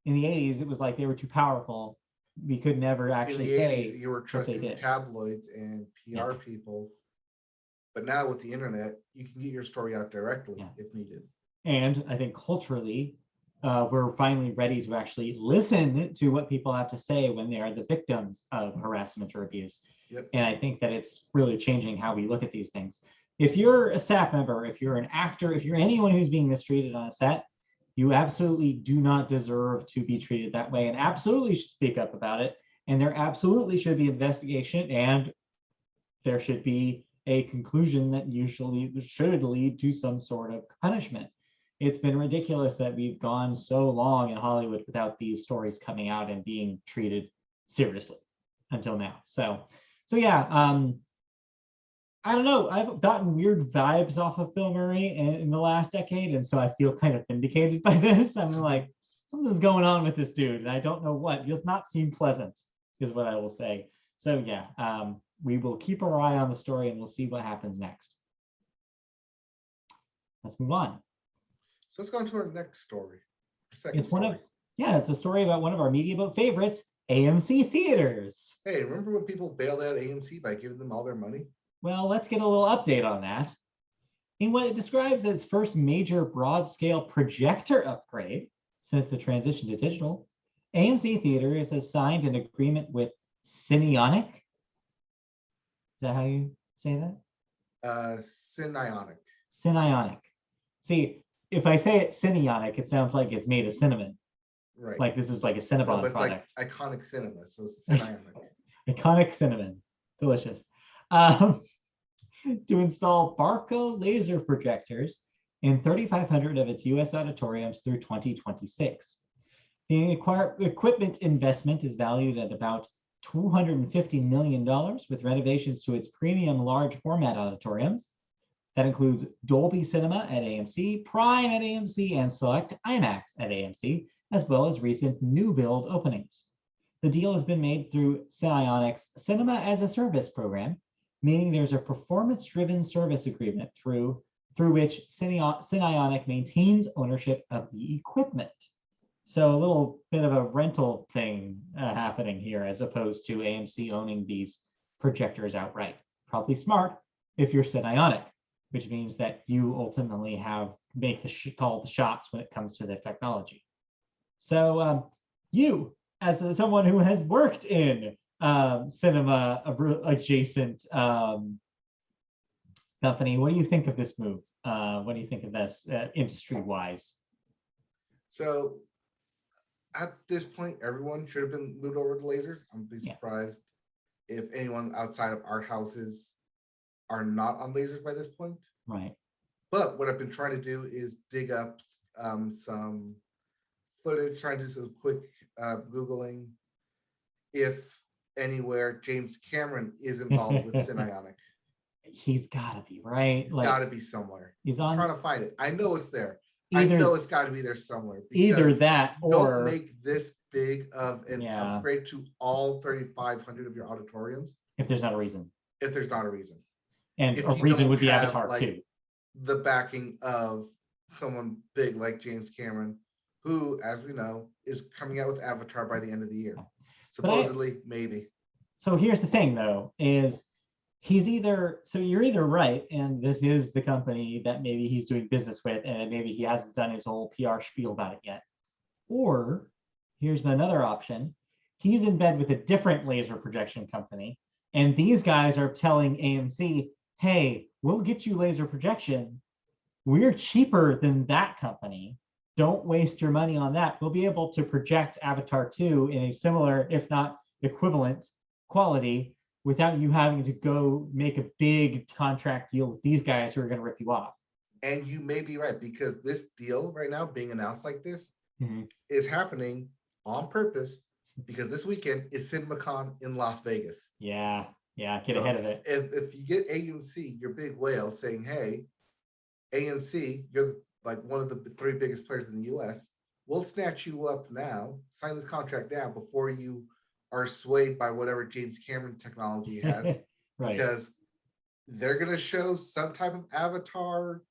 In the 80s, it was like they were too powerful. We could never actually in the say 80s, you were trusting tabloids and PR people. But now with the internet, you can get your story out directly if needed. And I think culturally, we're finally ready to actually listen to what people have to say when they are the victims of harassment or abuse. And I think that it's really changing how we look at these things. If you're a staff member, if you're an actor, if you're anyone who's being mistreated on a set, you absolutely do not deserve to be treated that way, and absolutely should speak up about it. And there absolutely should be investigation, and there should be a conclusion that usually should lead to some sort of punishment. It's been ridiculous that we've gone so long in Hollywood without these stories coming out and being treated seriously until now. So yeah, I don't know. I've gotten weird vibes off of Bill Murray in the last decade, and so I feel kind of vindicated by this. I'm like, something's going on with this dude, and I don't know what. It does not seem pleasant, is what I will say. So yeah, we will keep our eye on the story, and we'll see what happens next. Let's move on. So let's go on to our next story. It's a story about one of our Media Boat favorites, AMC theaters. Hey, remember when people bailed out AMC by giving them all their money? Well, let's get a little update on that. In what it describes as its first major broad-scale projector upgrade since the transition to digital, AMC Theaters has signed an agreement with Cinionic. Is that how you say that? Cinionic. Cinionic. See, if I say it Cinionic, it sounds like it's made of cinnamon. Right. Like this is like a Cinnabon it's product. like iconic cinema, so Cinionic. Iconic cinnamon. Delicious. To install Barco laser projectors in 3,500 of its U.S. auditoriums through 2026. The equipment investment is valued at about $250 million, with renovations to its premium large format auditoriums, That includes Dolby Cinema at AMC, Prime at AMC, and Select IMAX at AMC, as well as recent new build openings. The deal has been made through Cinionic's Cinema as a Service program, meaning there's a performance-driven service agreement through which Cinionic maintains ownership of the equipment. So a little bit of a rental thing happening here, as opposed to AMC owning these projectors outright. Probably smart if you're Cinionic, which means that you ultimately make the call the shots when it comes to the technology. So you, as someone who has worked in cinema adjacent company, what do you think of this move? What do you think of this industry-wise? So at this point, everyone should have been moved over to lasers. I'm be surprised if anyone outside of art houses are not on lasers by this point. Right. But what I've been trying to do is dig up some footage, trying to do some quick Googling if anywhere James Cameron is involved with Cinionic. He's gotta be, right? He's gotta be somewhere. He's I'm on. trying to find it. I know it's there. Either, I know it's got to be there somewhere. Either that or don't make this big of an upgrade to all 3,500 of your auditoriums. If there's not a reason. If there's not a reason. And a reason would be Avatar like, 2. The backing of someone big like James Cameron, who, as we know, is coming out with Avatar by the end of the year. Supposedly, maybe. So here's the thing, though, is you're either right, and this is the company that maybe he's doing business with, and maybe he hasn't done his whole PR spiel about it yet. Or here's another option. He's in bed with a different laser projection company, and these guys are telling AMC, hey, we'll get you laser projection. We're cheaper than that company. Don't waste your money on that. We'll be able to project Avatar 2 in a similar, if not equivalent, quality without you having to go make a big contract deal with these guys who are going to rip you off. And you may be right, because this deal right now being announced like this is happening on purpose, because this weekend is CinemaCon in Las Vegas. Yeah, get ahead of it. If you get AMC, your big whale, saying, hey, AMC, you're like one of the 3 biggest players in the US, we'll snatch you up now, sign this contract now before you are swayed by whatever James Cameron technology has. Right. Because they're going to show some type of Avatar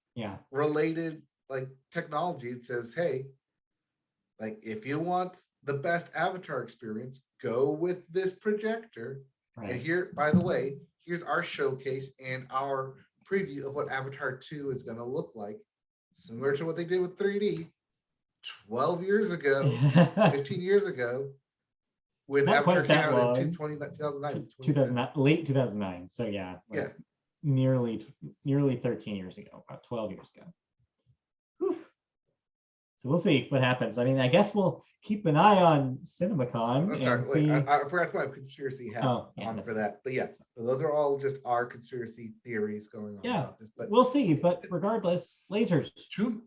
related like technology. It says, hey, like if you want the best Avatar experience, go with this projector. Right. And here, by the way, here's our showcase and our preview of what Avatar 2 is going to look like, similar to what they did with 3D 12 years ago, 15 years ago. When Avatar came out in 2009. Late 2009. So nearly 13 years ago, about 12 years ago. Whew. So we'll see what happens. I mean, I guess we'll keep an eye on CinemaCon. I forgot to put my conspiracy hat on for that. But those are all just our conspiracy theories going on about this. But we'll see. But regardless, lasers. Too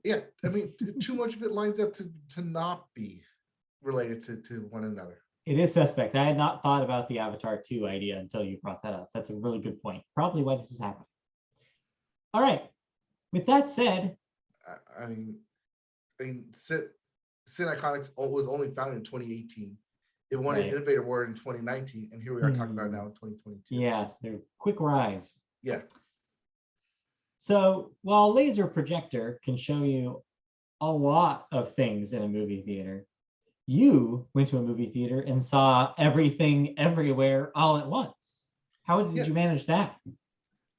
much of it lines up to not be related to one another. It is suspect. I had not thought about the Avatar 2 idea until you brought that up. That's a really good point. Probably why this is happening. All right. With that said, I mean, Cinionics was only founded in 2018. It won an Innovator Award in 2019, and here we are talking about it now in 2022. Yes, they're quick rise. Yeah. So while a laser projector can show you a lot of things in a movie theater, you went to a movie theater and saw everything everywhere all at once. How did you manage that?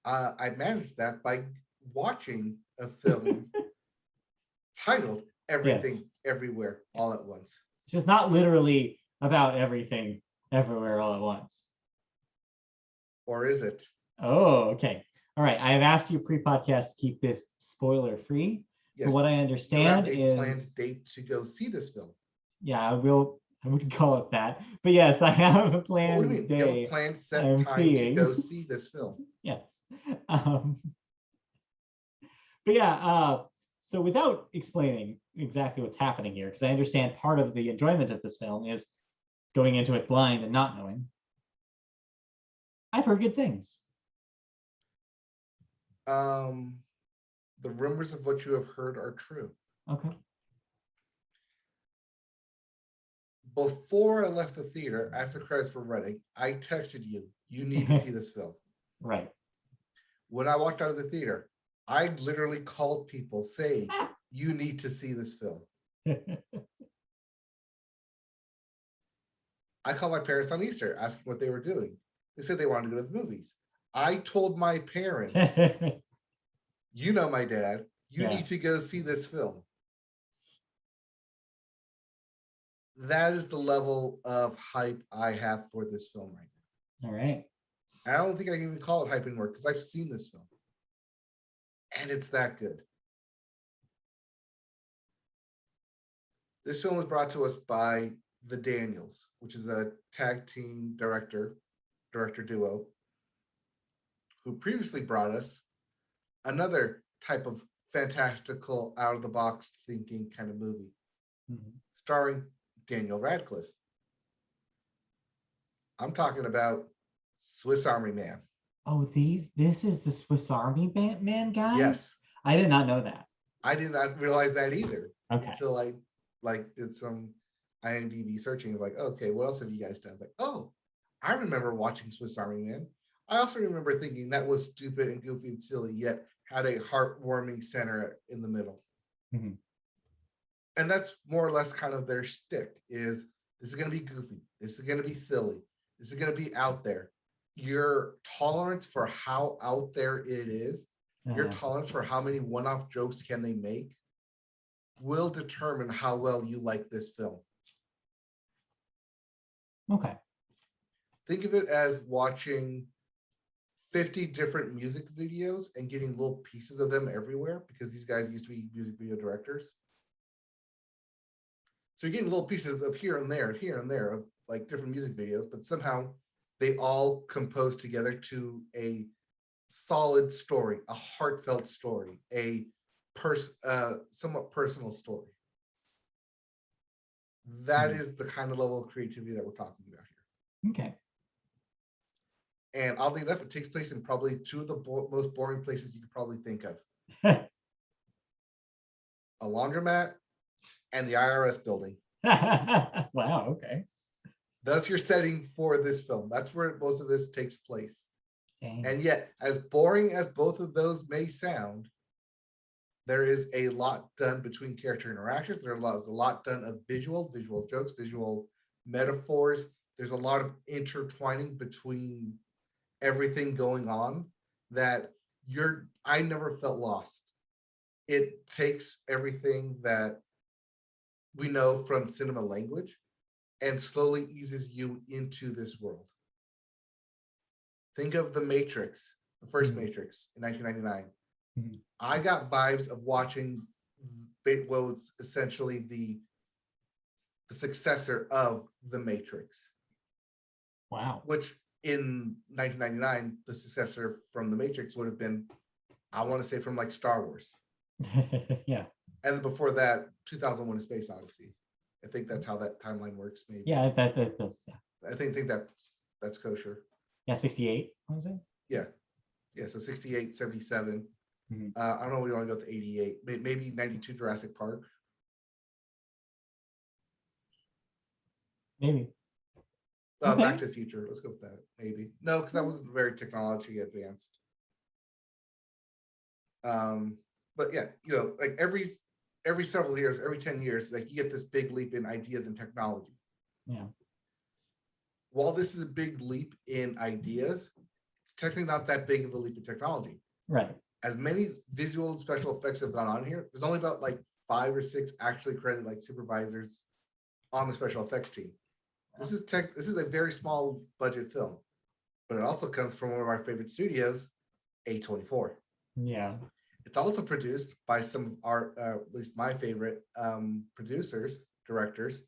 I managed that by watching a film titled Everything Everywhere All at Once. It's just not literally about everything everywhere all at once. Or is it? Oh, okay. All right. I have asked you pre-podcast to keep this spoiler free. Yes. But what I understand is a planned date to go see this film. Yeah, I wouldn't call it that. But yes, I have a planned what do you mean? day. You have a planned set time to go see this film. Yes. So without explaining exactly what's happening here, because I understand part of the enjoyment of this film is going into it blind and not knowing. I've heard good things. the rumors of what you have heard are true. Okay. Before I left the theater, as the credits were running, I texted you, you need to see this film. Right. When I walked out of the theater, I literally called people saying, you need to see this film. I called my parents on Easter asking what they were doing. They said they wanted to go to the movies. I told my parents, you know my dad, you Yeah. need to go see this film. That is the level of hype I have for this film right now. All right. I don't think I can even call it hype anymore because I've seen this film. And it's that good. This film was brought to us by the Daniels, which is a tag team director duo, who previously brought us another type of fantastical, out of the box thinking kind of movie, starring Daniel Radcliffe. I'm talking about Swiss Army Man. Oh, this is the Swiss Army Man guy? Yes. I did not know that. I did not realize that either Okay. until I did some IMDb searching of okay, what else have you guys done? I remember watching Swiss Army Man. I also remember thinking that was stupid and goofy and silly, yet had a heartwarming center in the middle. Mhm. And that's more or less kind of their shtick is this is going to be goofy. This is going to be silly. This is going to be out there. Your tolerance for how out there it is, your tolerance for how many one-off jokes can they make will determine how well you like this film. Okay. Think of it as watching 50 different music videos and getting little pieces of them everywhere because these guys used to be music video directors. So you're getting little pieces of here and there of different music videos, but somehow they all compose together to a solid story, a heartfelt story, a somewhat personal story. That is the kind of level of creativity that we're talking about here. Okay. And oddly enough, it takes place in probably two of the most boring places you could probably think of. A laundromat and the IRS building. Wow, okay. That's your setting for this film. That's where most of this takes place. Dang. And yet, as boring as both of those may sound, there is a lot done between character interactions. There's a lot done of visual jokes, visual metaphors. There's a lot of intertwining between everything going on that I never felt lost. It takes everything that we know from cinema language and slowly eases you into this world. Think of The Matrix, the first Matrix in 1999. I got vibes of watching what was essentially the successor of The Matrix. Wow. Which in 1999, the successor from The Matrix would have been, I want to say, from Star Wars. Yeah. And before that, 2001: A Space Odyssey. I think that's how that timeline works, maybe. Yeah, that does. Yeah. I think that's kosher. Yeah, 68, what was it? Yeah. Yeah, so 68, 77. I don't know, we want to go to 88. Maybe 92 Jurassic Park. Maybe. Back to the Future. Let's go with that. Maybe. No, because that wasn't very technology advanced. But yeah, every several years, every 10 years, you get this big leap in ideas and technology. Yeah. While this is a big leap in ideas, it's technically not that big of a leap in technology. Right. As many visual and special effects have gone on here, there's only about 5 or 6 actually credited supervisors on the special effects team. This is a very small budget film, but it also comes from one of our favorite studios, A24. Yeah. It's also produced by some of our, at least my favorite directors,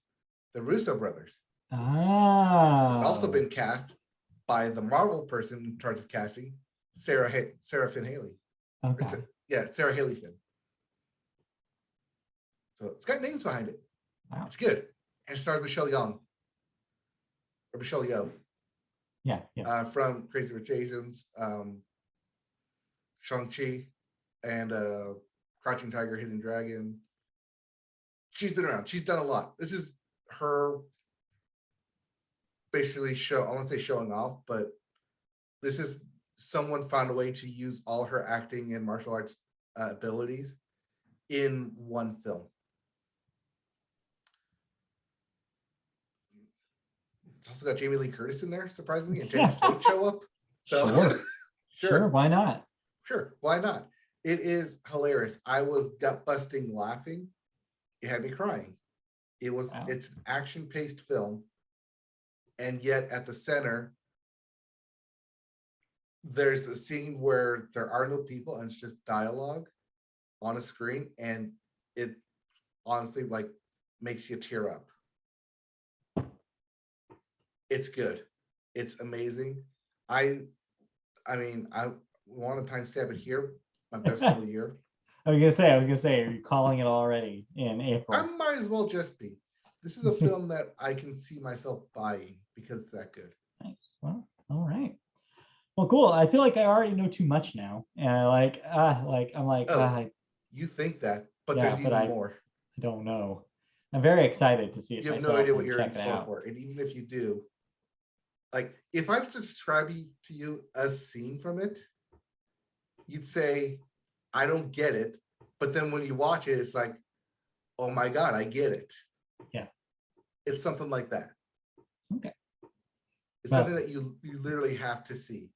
the Russo brothers. Ah. It's also been cast by the Marvel person in charge of casting, Sarah Finn Haley. Okay. Sarah Haley Finn. So it's got names behind it. Wow. It's good. And it stars Michelle Yeoh. Yeah. From Crazy Rich Asians, Shang-Chi, and Crouching Tiger, Hidden Dragon. She's been around. She's done a lot. This is her basically I won't say showing off, but this is someone found a way to use all her acting and martial arts abilities in one film. It's also got Jamie Lee Curtis in there, surprisingly, and Jenny Slate show up. So Sure. Sure, why not? Sure, why not? It is hilarious. I was gut busting laughing. It had me crying. It's an action-paced film, and yet at the center, there's a scene where there are no people and it's just dialogue on a screen, and it honestly like makes you tear up. It's good. It's amazing. I mean, I want to timestamp it here. My best of the year. I was gonna say, are you calling it already in April? I might as well just be. This is a film that I can see myself buying because it's that good. Nice. Well, all right. Well, cool. I feel like I already know too much now. And You think that, but Yeah, there's but even more. I don't know. I'm very excited to see it. You have no myself idea what and you're in check it store out. for. And even if you do, like if I was to describe to you a scene from it, you'd say, I don't get it. But then when you watch it, it's like, oh my God, I get it. Yeah. It's something like that. Okay. It's Well, something that you literally have to see.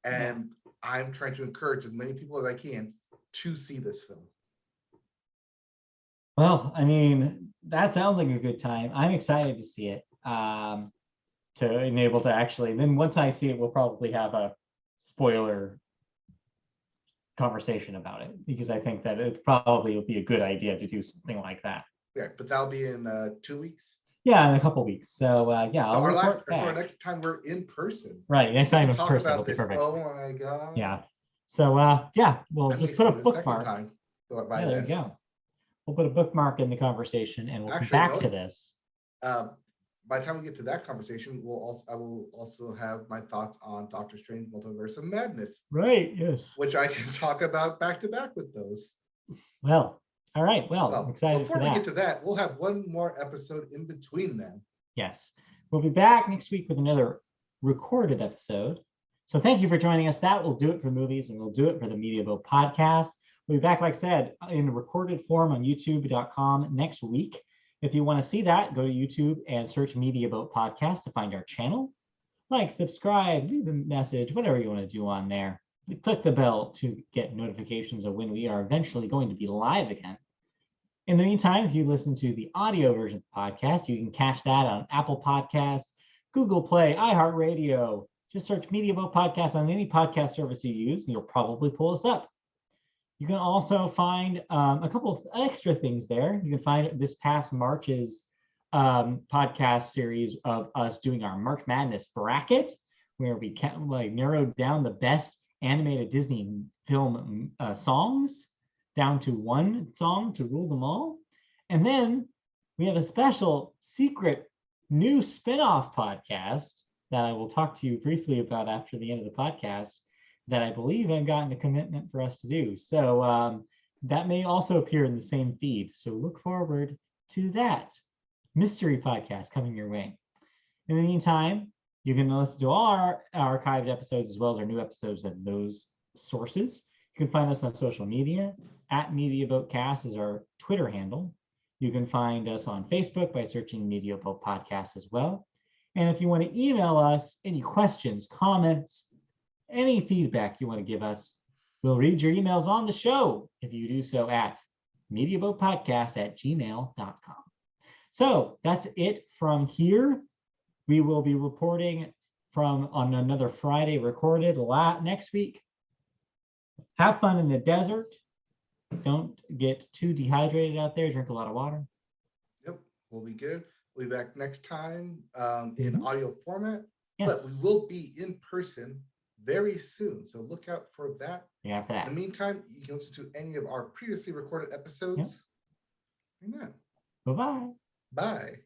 And I'm trying to encourage as many people as I can to see this film. Well, I mean, that sounds like a good time. I'm excited to see it. To enable to actually, then once I see it, we'll probably have a spoiler conversation about it, because I think that it probably will be a good idea to do something like that. Yeah, but that'll be in 2 weeks. Yeah, in a couple weeks. So So I'll report back. next time we're in person. Right, next time We'll in talk person will about be this. perfect. Oh my God. Yeah. So we'll I may just put a see it a second bookmark. time by Yeah, there then. you go. We'll put a bookmark in the conversation, and we'll Actually, come back no. to this. By the time we get to that conversation, I will also have my thoughts on Doctor Strange Multiverse of Madness. Right, yes. Which I can talk about back to back with those. Well, all right. Well, I'm excited before for we that. get to that, we'll have one more episode in between them. Yes. We'll be back next week with another recorded episode. So thank you for joining us. That will do it for movies, and we'll do it for the Media Boat podcast. We'll be back, like I said, in recorded form on youtube.com next week. If you want to see that, go to YouTube and search Media Boat Podcast to find our channel. Like, subscribe, leave a message, whatever you want to do on there. Click the bell to get notifications of when we are eventually going to be live again. In the meantime, if you listen to the audio version of the podcast, you can catch that on Apple Podcasts, Google Play, iHeartRadio. Just search Media Boat Podcast on any podcast service you use, and you'll probably pull us up. You can also find a couple of extra things there. You can find this past March's podcast series of us doing our March Madness bracket, where we narrowed down the best animated Disney film songs down to one song to rule them all. And then we have a special secret new spin-off podcast that I will talk to you briefly about after the end of the podcast, that I believe I've gotten a commitment for us to do. So that may also appear in the same feed. So look forward to that mystery podcast coming your way. In the meantime, you can listen to all our archived episodes as well as our new episodes of those sources. You can find us on social media. @MediaBoatCast is our Twitter handle. You can find us on Facebook by searching Media Boat Podcast as well. And if you want to email us any questions, comments, any feedback you want to give us, we'll read your emails on the show if you do so at mediaboatpodcast@gmail.com. So that's it from here. We will be reporting on another Friday recorded next week. Have fun in the desert. Don't get too dehydrated out there. Drink a lot of water. Yep, we'll be good. We'll be back next time in audio format. Yes. But we will be in person very soon. So look out for that. Yeah, for that. In the meantime, you can listen to any of our previously recorded episodes. Yep. Amen. Bye-bye. Bye.